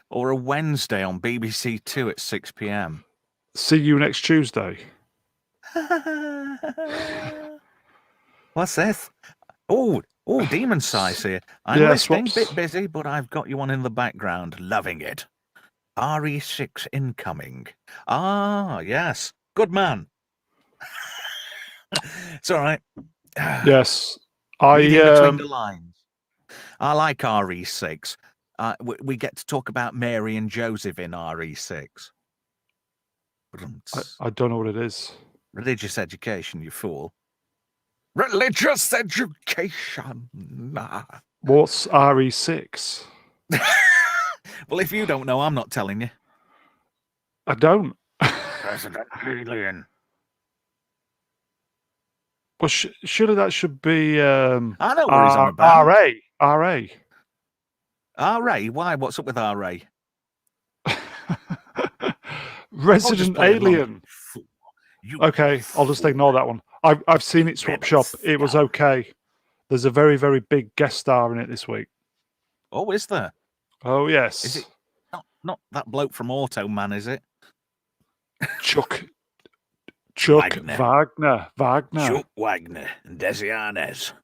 or a Wednesday on BBC Two at 6 p.m. See you next Tuesday. What's this? Oh, Demon Size here. I'm listening, bit busy, but I've got you on in the background, loving it. RE6 incoming. Ah, yes. Good man. It's all right. Yes. Reading between the lines. I like RE6. We get to talk about Mary and Joseph in RE6. I don't know what it is. Religious education, you fool. Religious education. What's RE6? Well, if you don't know, I'm not telling you. I don't. President Alien. Well, surely that should be I know what he's on about. RA. RA? Why? What's up with RA? Resident Alien. Okay, I'll just ignore that one. I've seen it swap shop. It was okay. There's a very, very big guest star in it this week. Oh, is there? Oh, yes. Is it not that bloke from Auto Man, is it? Chuck Wagner. Wagner. Chuck Wagner and Desi Arnaz.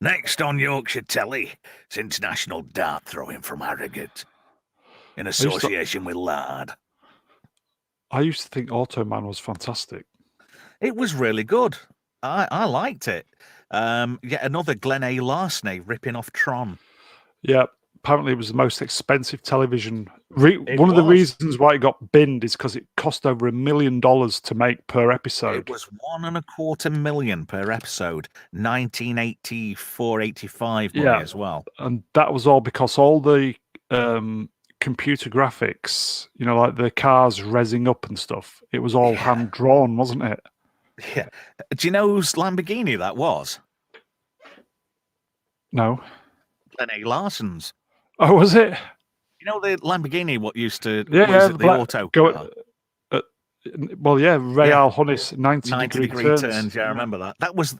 Next on Yorkshire Telly, it's international dart throwing from Harrogate in association with Lard. I used to think Auto Man was fantastic. It was really good. I liked it. Yet another Glenn A. Larseney ripping off Tron. Yeah, apparently it was the most expensive television. One of the was. reasons why it got binned is because it cost over $1 million to make per episode. It was $1.25 million per episode, 1984, 85 money Yeah. as well. And that was all because all the computer graphics, like the cars rezzing up and stuff, it was all hand drawn, wasn't it? Yeah. Do you know whose Lamborghini that was? No. Glenn A. Larson's. Oh, was it? You know the Lamborghini, what used to the auto car? Well, yeah, Real Hunnis 90 degree turns. Yeah, I remember that. That was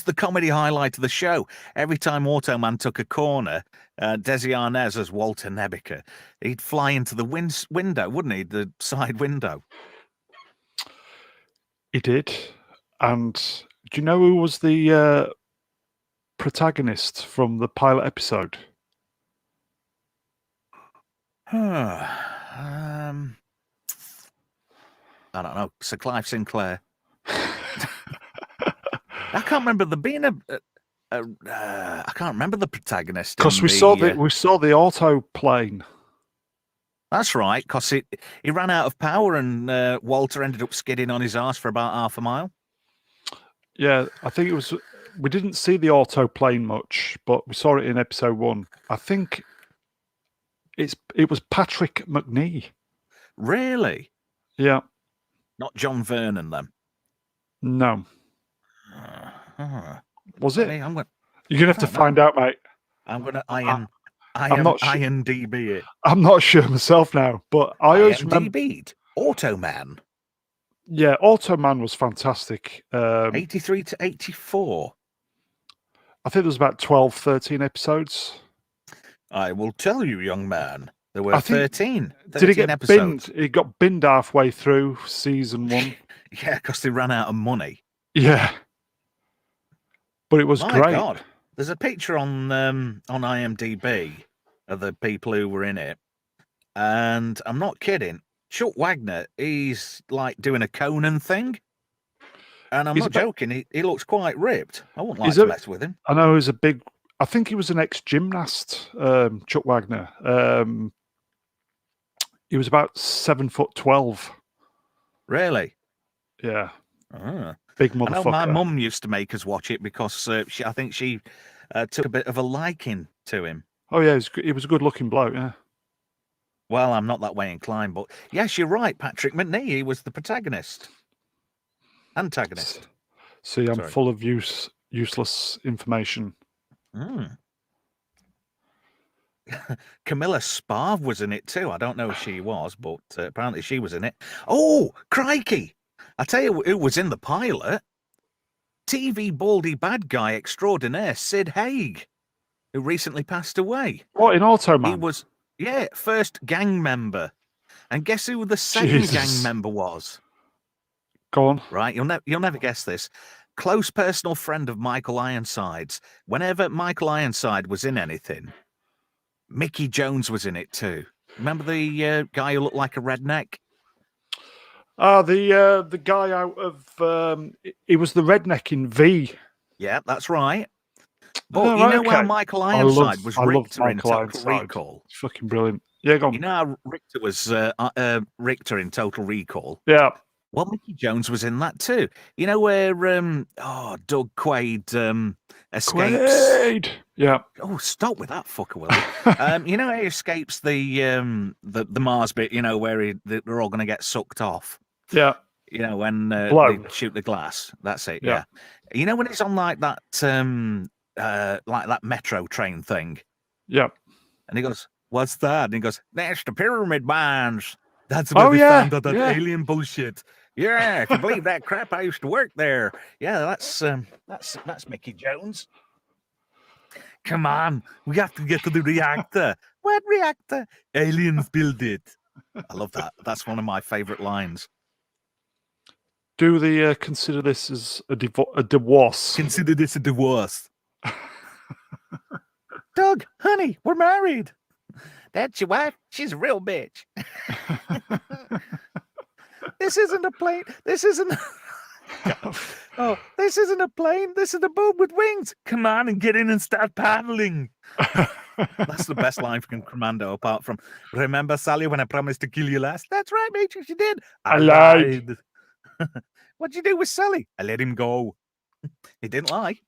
the comedy highlight of the show. Every time Automan took a corner, Desi Arnaz as Walter Nebica, he'd fly into the window, wouldn't he? The side window. He did. And do you know who was the protagonist from the pilot episode? I don't know. Sir Clive Sinclair. I can't remember there being I can't remember the protagonist. Because we saw the auto plane. That's right. Because he ran out of power, and Walter ended up skidding on his arse for about half a mile. Yeah, I think it was. We didn't see the auto plane much, but we saw it in episode 1. I think it was Patrick McNee. Really? Yeah. Not John Vernon, then? No. Was it? You're going to have to find out, mate. I'm going to IMDb it. I'm not sure myself now, but I always remember... Automan. Yeah, Automan was fantastic. 83 to 84. I think there was about 12, 13 episodes. I will tell you, young man. There were 13 did it get episodes. Binned? It got binned halfway through season 1. Yeah, because they ran out of money. Yeah. But it was great. God. There's a picture on IMDb of the people who were in it. And I'm not kidding. Chuck Wagner, he's like doing a Conan thing. And I'm not joking. He looks quite ripped. I wouldn't like to mess with him. I know I think he was an ex-gymnast, Chuck Wagner. He was about 7'12". Really? Yeah. Big motherfucker. I know my mum used to make us watch it because I think she took a bit of a liking to him. Oh, yeah, he was a good-looking bloke, yeah. Well, I'm not that way inclined, but yes, you're right. Patrick McNee, he was the protagonist. Antagonist. See, I'm full of useless information. Camilla Sparv was in it too. I don't know if she was, but apparently she was in it. Oh, crikey! I tell you who was in the pilot. TV baldy bad guy extraordinaire Sid Haig, who recently passed away. What, in Automan? He was, first gang member. And guess who the second gang member was? Go on. Right, you'll never guess this. Close personal friend of Michael Ironside's. Whenever Michael Ironside was in anything, Mickey Jones was in it too. Remember the guy who looked like a redneck? The guy out of he was the redneck in V. Yeah, that's right. But how Michael Ironside was Richter in Total Recall? It's fucking brilliant. Yeah, go on. You know how Richter was Richter in Total Recall? Yeah. Well, Mickey Jones was in that too. You know where Doug Quaid escapes? Quaid! Yeah. Oh, stop with that fucker, will you? You know how he escapes the Mars bit, where they're all going to get sucked off? Yeah. You know, when they shoot the glass. That's it, yeah. You know when it's on like that metro train thing? Yeah. And he goes, "What's that?" And he goes, "That's the pyramid mines. That's where they found out that alien bullshit. Yeah, if you believe that crap, I used to work there." Yeah, that's Mickey Jones. Come on, we have to get to the reactor. What reactor? Aliens build it. I love that. That's one of my favorite lines. Do they consider this as a divorce? Consider this a divorce. Doug, honey, we're married. That's your wife? She's a real bitch. This isn't a plane. This isn't... Oh, this isn't a plane. This is a boat with wings. Come on and get in and start paddling. That's the best line from Commando, apart from, remember, Sally, when I promised to kill you last? That's right, Matrix, you did. I lied. What'd you do with Sally? I let him go. He didn't lie.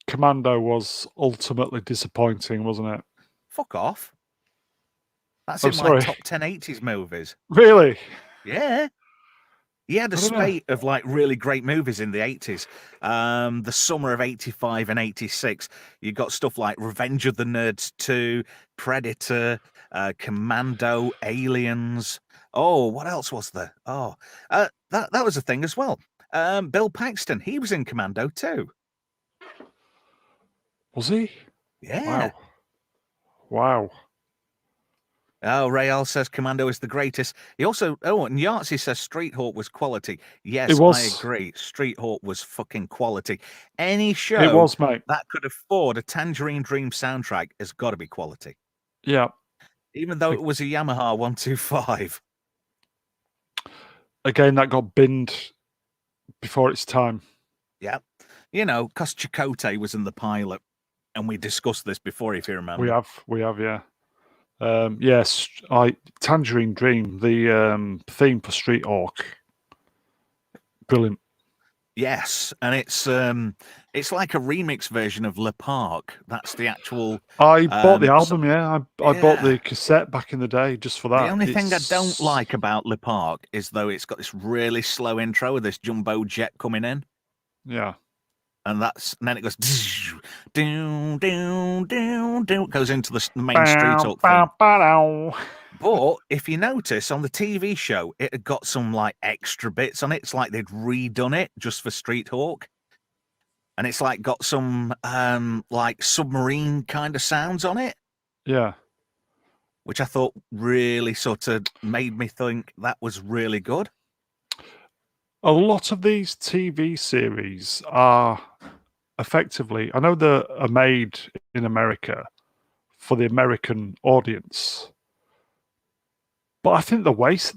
Commando was ultimately disappointing, wasn't it? Fuck off. That's I'm in my sorry. top 10 80s movies. Really? Yeah. He had a I don't know. spate of like really great movies in the 80s. The summer of 85 and 86. You got stuff like Revenge of the Nerds 2, Predator, Commando, Aliens. Oh, what else was there? Oh, that was a thing as well. Bill Paxton, he was in Commando too. Was he? Yeah. Wow. Wow. Oh, Rayal says Commando is the greatest. He also, and Yahtzee says Street Hawk was quality. It Yes, I was. agree. Street Hawk was fucking quality. Any show It was, mate. that could afford a Tangerine Dream soundtrack has got to be quality. Yeah. Even though it was a Yamaha 125. Again, that got binned before its time. Yeah. You know, because Chakotay was in the pilot, and we discussed this before, if you remember. We have, yeah. Yes, Tangerine Dream, the theme for Street Hawk. Brilliant. Yes, and it's like a remix version of Le Parc. That's the actual. I bought the so- album, yeah. I bought Yeah. the cassette back in the day just for that. The only thing I don't like about Le Parc is though it's got this really slow intro with this jumbo jet coming in, Yeah. and then it goes down, down, down, down, goes into the main Street Talk thing. But if you notice on the TV show, it had got some like extra bits on it. It's like they'd redone it just for Street Hawk. And it's like got some like submarine kind of sounds on it. Yeah. Which I thought really sort of made me think that was really good. A lot of these TV series are effectively, I know they are made in America for the American audience, but I think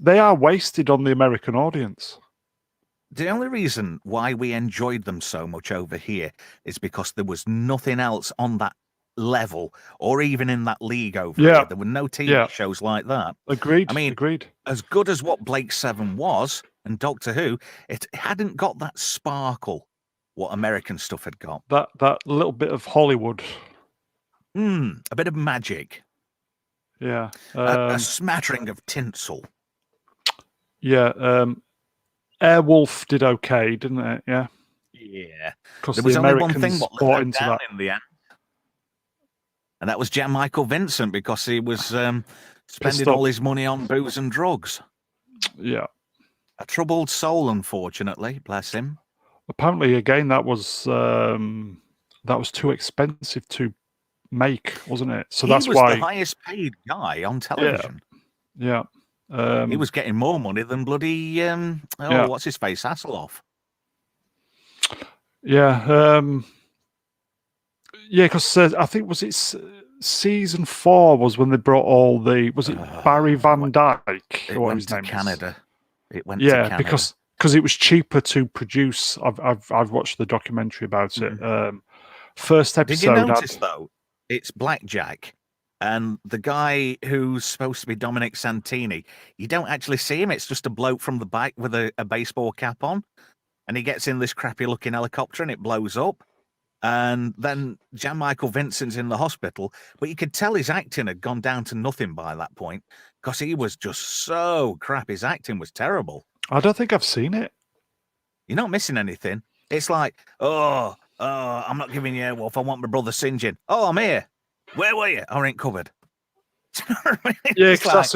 they are wasted on the American audience. The only reason why we enjoyed them so much over here is because there was nothing else on that level or even in that league over here. There were no TV shows like that. Agreed. I mean, agreed. As good as what Blake Seven was and Doctor Who, it hadn't got that sparkle what American stuff had got. That little bit of Hollywood. A bit of magic. Yeah. A smattering of tinsel. Yeah. Airwolf did okay, didn't it? Yeah. Yeah. Because there was the only Americans one thing what bought let into down that in the end. And that was Jan Michael Vincent because he was spending all his money on booze and drugs. Yeah. A troubled soul, unfortunately. Bless him. Apparently, again, that was too expensive to make, wasn't it? So that's why he was the highest paid guy on television. Yeah. He was getting more money than bloody what's his face, Hasselhoff. Yeah. Yeah, because I think season 4 was when they brought all the Barry Van Dyke? It went to Canada. It went to Canada. because it was cheaper to produce. I've watched the documentary about it. First episode. Did you notice though? It's Blackjack, and the guy who's supposed to be Dominic Santini. You don't actually see him. It's just a bloke from the back with a baseball cap on, and he gets in this crappy-looking helicopter, and it blows up. And then Jan Michael Vincent's in the hospital, but you could tell his acting had gone down to nothing by that point because he was just so crap. His acting was terrible. I don't think I've seen it. You're not missing anything. It's like, I'm not giving you Airwolf. I want my brother singeing. Oh, I'm here. Where were you? I ain't covered. Yeah, because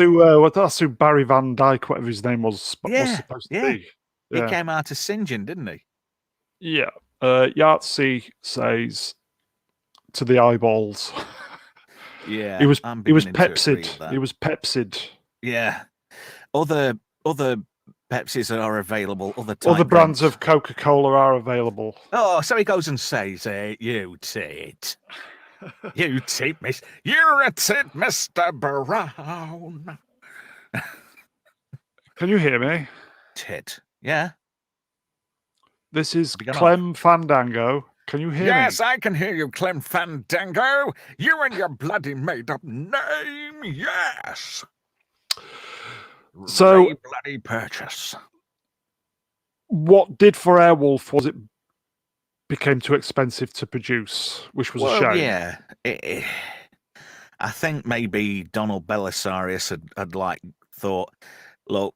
that's who Barry Van Dyke, whatever his name was supposed to be. Yeah. He came out as singeing, didn't he? Yeah. Yahtzee says to the eyeballs. Yeah. He was Pepsid. He was Pepsid. Yeah. Other Pepsis are available. Other brands of Coca-Cola are available. Oh, so he goes and says, you tit. You tit, miss. You're a tit, Mr. Brown. Can you hear me? Tit. Yeah. This is Clem Fandango. Can you hear Yes, me? I can hear you, Clem Fandango. You and your bloody made-up name. Yes. So, Ray bloody Purchase. what did for Airwolf was it became too expensive to produce, which was a Well, shame. yeah. I think maybe Donald Belisarius had like thought, look,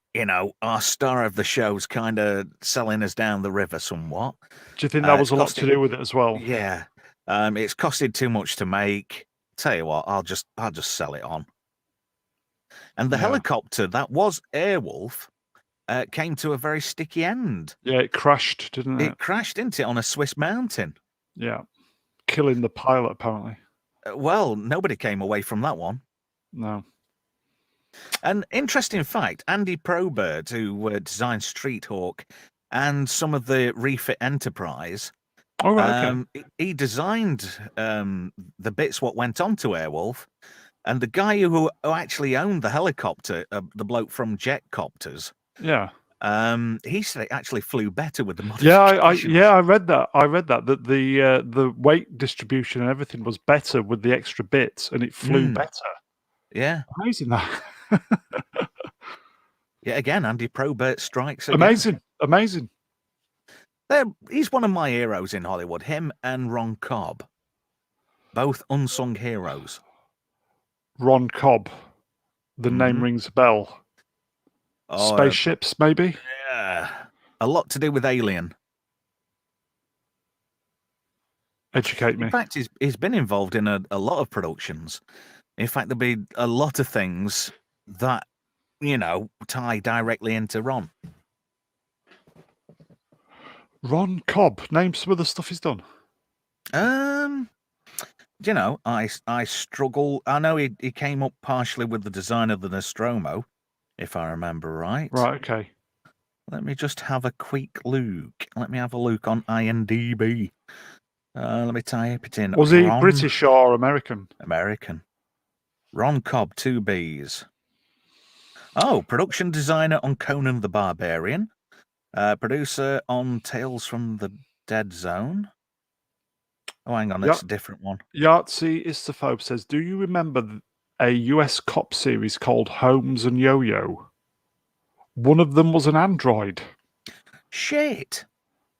our star of the show's kind of selling us down the river somewhat. Do you think that was It's a lot to costing, do with it as well? yeah. It's costed too much to make. Tell you what, I'll just sell it on. And the Yeah. helicopter that was Airwolf came to a very sticky end. Yeah, it crashed, didn't it? It crashed into it on a Swiss mountain. Yeah. Killing the pilot, apparently. Well, nobody came away from that one. No. An interesting fact, Andy Probert, who designed Street Hawk and some of the refit Enterprise, Oh, right, okay. he designed the bits what went onto Airwolf, and the guy who actually owned the helicopter, the bloke from Jetcopters, Yeah. he said it actually flew better with the Yeah, modifications. I read that. I read that the weight distribution and everything was better with the extra bits, and it flew better. Yeah. Amazing that. Yeah, again, Andy Probert strikes again. Amazing. Amazing. He's one of my heroes in Hollywood, him and Ron Cobb. Both unsung heroes. Ron Cobb. The name rings a bell. Oh, Spaceships, maybe? yeah. A lot to do with Alien. Educate me. In fact, he's been involved in a lot of productions. In fact, there'll be a lot of things that, tie directly into Ron. Ron Cobb. Name some of the stuff he's done. I struggle. I know he came up partially with the design of the Nostromo, if I remember right. Right, okay. Let me just have a quick look. Let me have a look on IMDb. Let me type it in. Was he British or American? American. Ron Cobb, 2 Bs. Oh, production designer on Conan the Barbarian. Producer on Tales from the Dead Zone. Oh, hang on, that's a different one. Yahtzee Istaphobe says, do you remember a US cop series called Holmes and Yo-Yo? One of them was an android. Shit.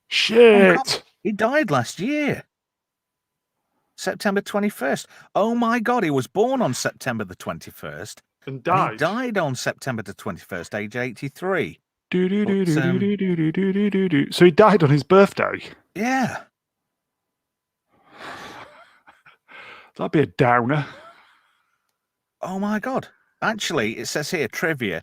He died last year. September 21st. Oh my God, he was born on September the 21st. And died? And he died on September the 21st, age 83. So he died on his birthday? Yeah. That'd be a downer. Oh my God. Actually, it says here, trivia,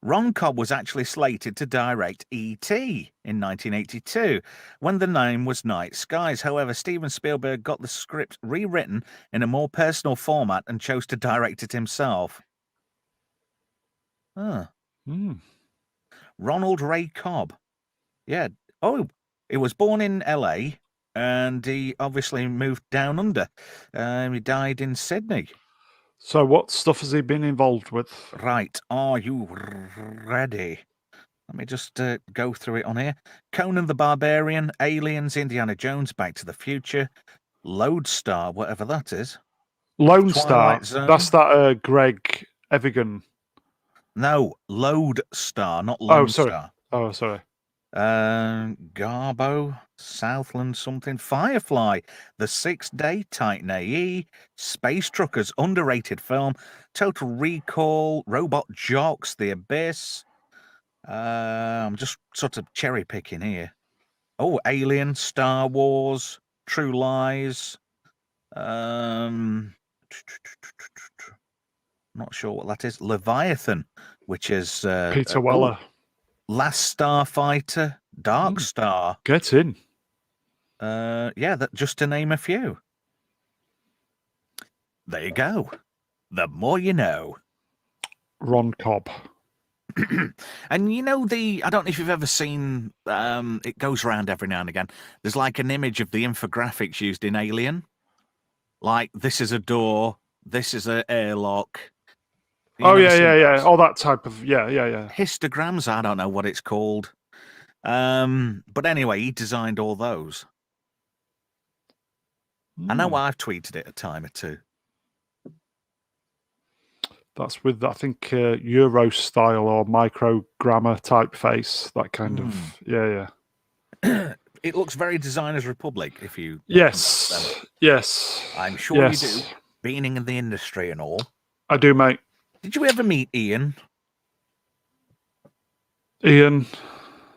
Ron Cobb was actually slated to direct E.T. in 1982, when the name was Night Skies. However, Steven Spielberg got the script rewritten in a more personal format and chose to direct it himself. Huh. Ronald Ray Cobb. Yeah. Oh, he was born in LA, and he obviously moved down under. He died in Sydney. So what stuff has he been involved with? Right. Are you ready? Let me just go through it on here. Conan the Barbarian, Aliens, Indiana Jones, Back to the Future, Lodestar, whatever that is. Lone Star. That's that Greg Evigan. No, Lodestar, not Lone Star. Oh, sorry. Garbo, Southland something, Firefly, The 6th Day, Titan AE, Space Truckers, underrated film, Total Recall, Robot Jocks, The Abyss. I'm just sort of cherry picking here. Oh, Alien, Star Wars, True Lies. Not sure what that is. Leviathan, which is Peter Weller. Last Starfighter, Dark Star. Get in. Yeah, that just to name a few. There you go. The more you know. Ron Cobb. And I don't know if you've ever seen, it goes around every now and again. There's like an image of the infographics used in Alien. Like, this is a door, this is an airlock. Oh, yeah. All that type of, yeah. Histograms, I don't know what it's called. But anyway, he designed all those. I know I've tweeted it a time or two. That's with, I think, Euro style or microgramma typeface. That kind of, yeah. It looks very Designers Republic, if you... Yes, yes. I'm sure you do, being in the industry and all. I do, mate. Did you ever meet Ian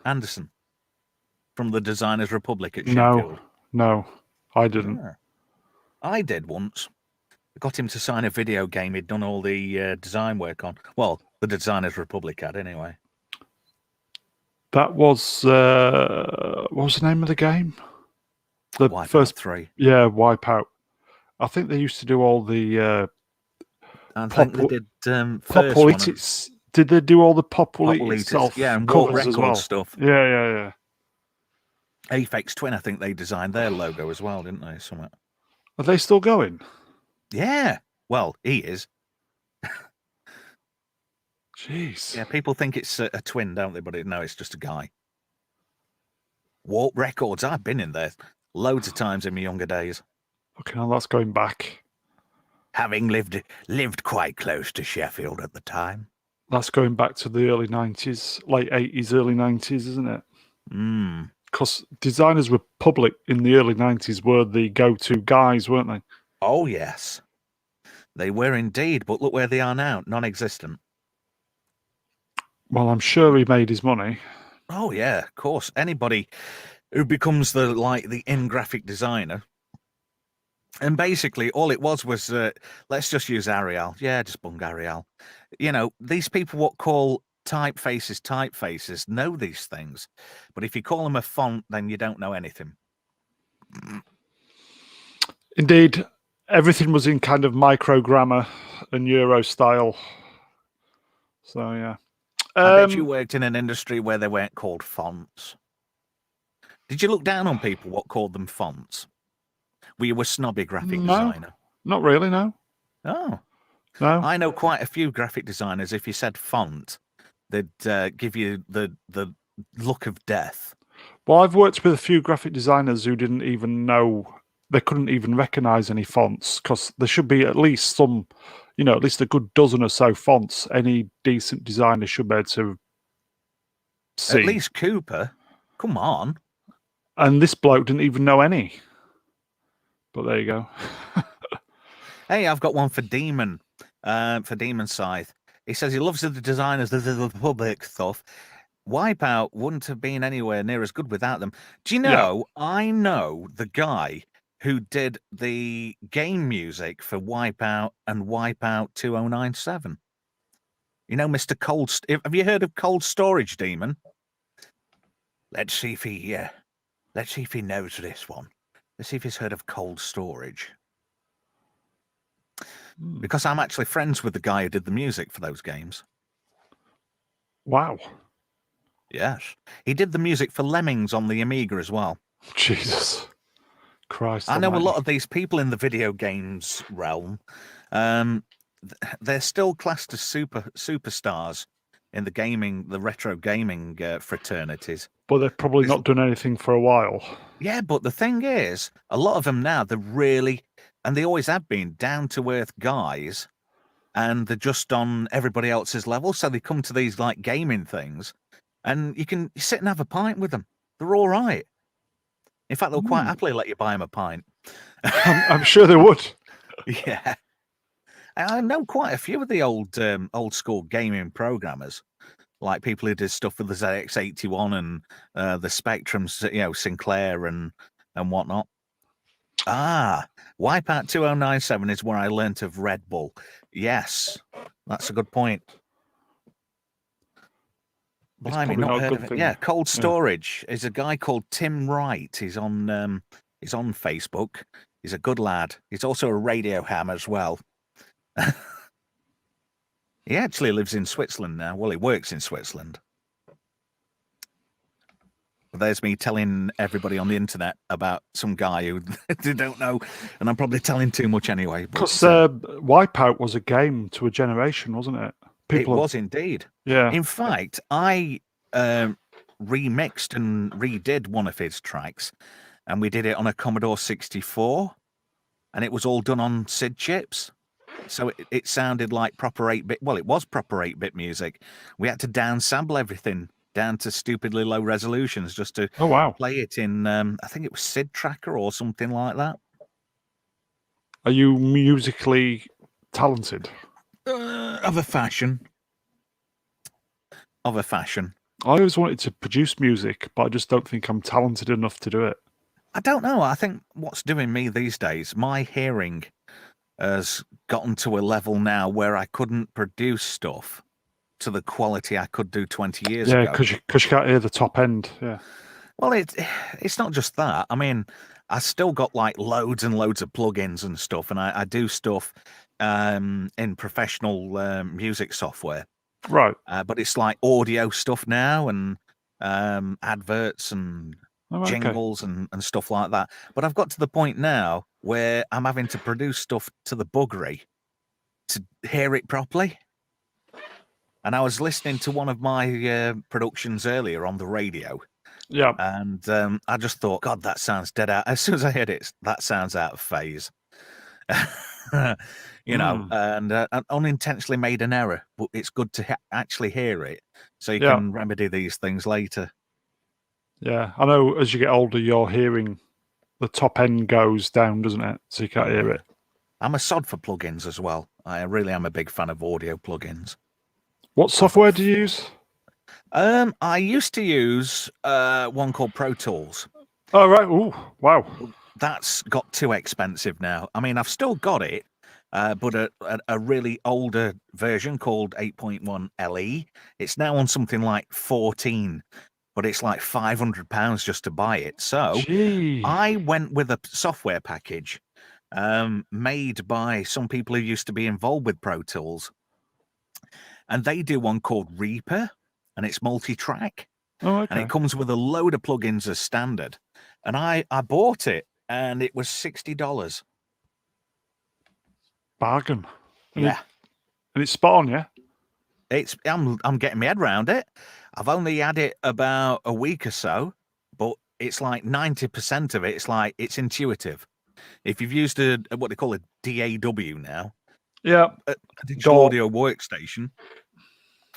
Anderson from the Designers Republic at Sheffield? No, I didn't. Yeah. I did once. I got him to sign a video game he'd done all the design work on. Well, the Designers Republic had, anyway. That was, what was the name of the game? The Wipeout first 3. Yeah, Wipeout. I think they used to do all the I think they did first one. Did they do all the Pop Will Eat Eaters, Itself? yeah, and World covers as Record well? stuff. Yeah. Aphex Twin, I think they designed their logo as well, didn't they? Somewhere. Are they still going? Yeah. Well, he is. Jeez. Yeah, people think it's a twin, don't they? But no, it's just a guy. Warp Records. I've been in there loads of times in my younger days. Okay, now that's going back. Having lived quite close to Sheffield at the time. That's going back to the early 90s, late 80s, early 90s, isn't it? Because Designers Republic in the early 90s were the go-to guys, weren't they? Oh, yes. They were indeed, but look where they are now, non-existent. Well, I'm sure he made his money. Oh, yeah, of course. Anybody who becomes the in-graphic designer. And basically, all it was let's just use Arial. Yeah, just bung Arial. You know, these people what call typefaces know these things. But if you call them a font, then you don't know anything. Indeed, everything was in kind of microgramma and Euro style. So, yeah. I bet you worked in an industry where they weren't called fonts. Did you look down on people what called them fonts? Were you a snobby graphic designer? Not really, no. Oh. No. I know quite a few graphic designers, if you said font, they'd give you the look of death. Well, I've worked with a few graphic designers who didn't even know, they couldn't even recognize any fonts, because there should be at least some, you know, at least a good dozen or so fonts any decent designer should be able to see. At least Cooper. Come on. And this bloke didn't even know any. But there you go. Hey, I've got one for Demon Scythe. He says he loves the designers, the public stuff. Wipeout wouldn't have been anywhere near as good without them. Do you know, I know the guy who did the game music for Wipeout and Wipeout 2097. You know, Mr. Cold... Have you heard of Cold Storage, Demon? Let's see if he knows this one. Let's see if he's heard of Cold Storage. Because I'm actually friends with the guy who did the music for those games. Wow. Yes. He did the music for Lemmings on the Amiga as well. Jesus Christ. I know a lot of these people in the video games realm. They're still classed as superstars in the retro gaming fraternities. But they've probably not done anything for a while. Yeah, but the thing is, a lot of them now, they're really, and they always have been, down-to-earth guys, and they're just on everybody else's level, so they come to these, like, gaming things, and you can sit and have a pint with them. They're all right. In fact, they'll quite happily let you buy them a pint. I'm sure they would. Yeah. I know quite a few of the old-school gaming programmers, like people who did stuff with the ZX81 and the Spectrums, you know, Sinclair and whatnot. Wipeout 2097 is where I learnt of Red Bull. Yes, that's a good point. Blimey, not heard of it. Yeah, Cold Storage is a guy called Tim Wright. He's on Facebook. He's a good lad. He's also a radio ham as well. He actually lives in Switzerland now. Well, he works in Switzerland. There's me telling everybody on the internet about some guy who they don't know, and I'm probably telling too much anyway. Because Wipeout was a game to a generation, wasn't it? It was indeed. Yeah. In fact, I remixed and redid one of his tracks, and we did it on a Commodore 64. and it was all done on SID chips. So it sounded like proper 8-bit. Well, it was proper 8-bit music. We had to downsample everything down to stupidly low resolutions just to Oh wow. play it in, I think it was SID Tracker or something like that. Are you musically talented? Of a fashion. Of a fashion. I always wanted to produce music, but I just don't think I'm talented enough to do it. I don't know. I think what's doing me these days, my hearing has gotten to a level now where I couldn't produce stuff to the quality I could do 20 years Yeah, ago. because you can't hear the top end. Yeah. Well, it's not just that. I mean, I still got like loads and loads of plugins and stuff, and I do stuff in professional music software. Right. But it's like audio stuff now and adverts and Oh, okay. jingles and stuff like that. But I've got to the point now where I'm having to produce stuff to the buggery to hear it properly. And I was listening to one of my productions earlier on the radio. Yeah. And I just thought, God, that sounds dead out. As soon as I heard it, that sounds out of phase. You know, and I unintentionally made an error, but it's good to actually hear it so you can remedy these things later. Yeah, I know as you get older, your hearing, the top end goes down, doesn't it? So you can't hear it. I'm a sod for plugins as well. I really am a big fan of audio plugins. What software do you use? I used to use one called Pro Tools. Oh, right. Ooh, wow. That's got too expensive now. I mean, I've still got it, but a really older version called 8.1 LE. It's now on something like 14, but it's like £500 just to buy it. So I went with a software package made by some people who used to be involved with Pro Tools. And they do one called Reaper, and it's multi-track. Oh, okay. And it comes with a load of plugins as standard. And I bought it, and it was $60. Bargain. Yeah. And it's spot on, yeah? I'm getting my head around it. I've only had it about a week or so, but it's like 90% of it, it's intuitive. If you've used what they call a DAW now, yeah, a digital audio workstation,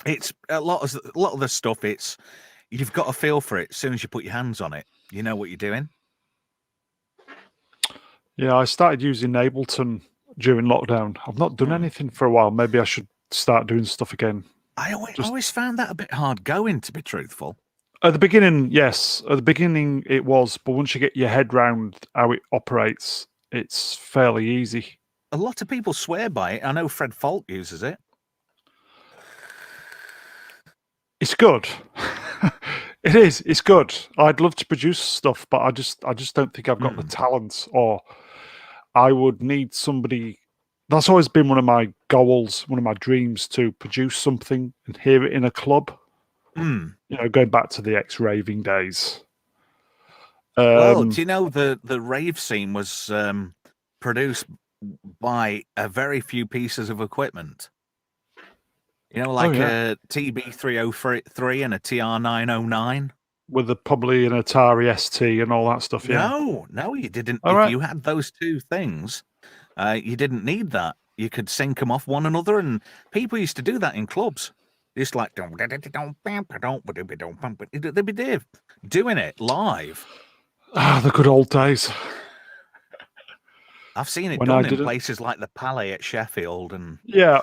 it's a lot of the stuff. You've got a feel for it as soon as you put your hands on it. You know what you're doing. Yeah, I started using Ableton during lockdown. I've not done anything for a while. Maybe I should start doing stuff again. I always found that a bit hard going, to be truthful. At the beginning, yes. At the beginning, it was. But once you get your head round how it operates, it's fairly easy. A lot of people swear by it. I know Fred Folk uses it. It's good. It is. It's good. I'd love to produce stuff, but I just don't think I've got the talent, or I would need somebody. That's always been one of my goals, one of my dreams, to produce something and hear it in a club. You know, going back to the ex-raving days. Well, do you know the rave scene was produced by a very few pieces of equipment? You know, like a TB303 and a TR909? With probably an Atari ST and all that stuff, yeah. No, you didn't. If you had those two things, you didn't need that. You could sync them off one another, and people used to do that in clubs. Just like they'd be doing it live. Ah, the good old days. I've seen it done in places like the Palais at Sheffield, and yeah,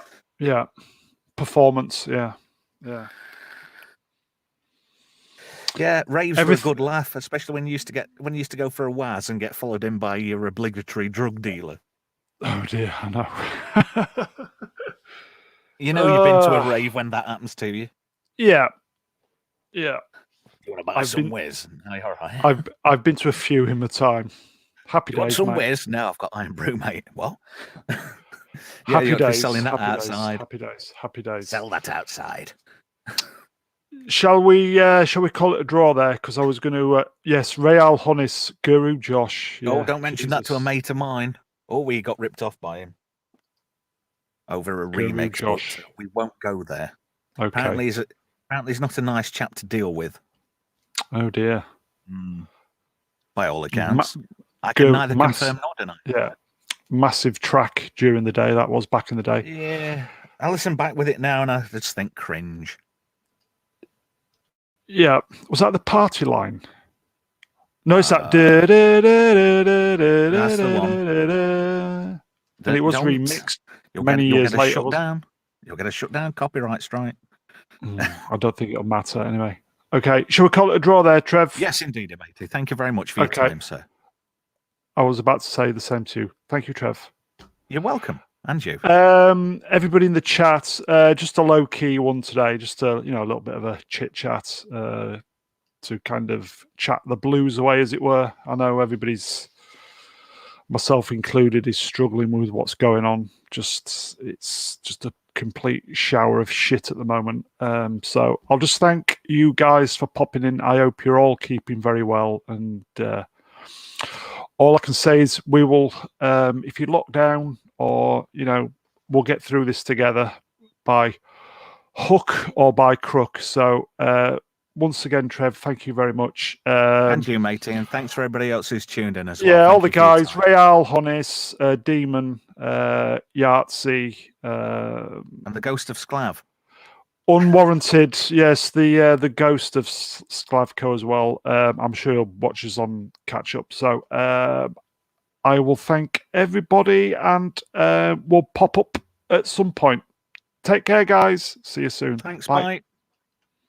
performance, yeah. Raves were a good laugh, especially when you used to go for a waz and get followed in by your obligatory drug dealer. Oh dear, I know. You know, you've been to a rave when that happens to you. Yeah. You want to buy some whiz? No, you're all right. I've been to a few in the time. Happy days, want some mate. whiz? No, I've got Iron Brew, mate. What? Happy days. Selling that outside. Happy days. Sell that outside. Shall we call it a draw there? Because I was going to. Yes, Real Honis, Guru Josh. Yeah, don't mention that to a mate of mine. Oh, we got ripped off by him over a remix, Josh. But we won't go there. Okay. Apparently he's not a nice chap to deal with. Oh dear. By all accounts, I can neither confirm nor deny. Yeah, massive track during the day that was back in the day. Yeah, I listen back with it now and I just think cringe. Yeah, was that the Party Line? No, it's that. That's the one. And it was Don't. remixed You'll many get years a later. shutdown. You'll get a shutdown copyright strike. I don't think it'll matter anyway. Okay, shall we call it a draw there, Trev? Yes, indeed, matey. Thank you very much for your time, sir. I was about to say the same to you. Thank you, Trev. You're welcome. And you. Everybody in the chat, just a low-key one today, just a little bit of a chit-chat to kind of chat the blues away, as it were. I know everybody's, myself included, is struggling with what's going on. It's just a complete shower of shit at the moment. So I'll just thank you guys for popping in. I hope you're all keeping very well, and all I can say is we will, if you lock down, or we'll get through this together by hook or by crook. So once again, Trev, thank you very much. And you, matey, and thanks for everybody else who's tuned in as well. Yeah, all the guys, Real, Honis, Demon, Yahtzee, and the Ghost of Sclav. Unwarranted, yes, the Ghost of Sklavko as well. I'm sure he'll watch us on catch up. So I will thank everybody, and we'll pop up at some point. Take care, guys. See you soon. Thanks, bye. Bye.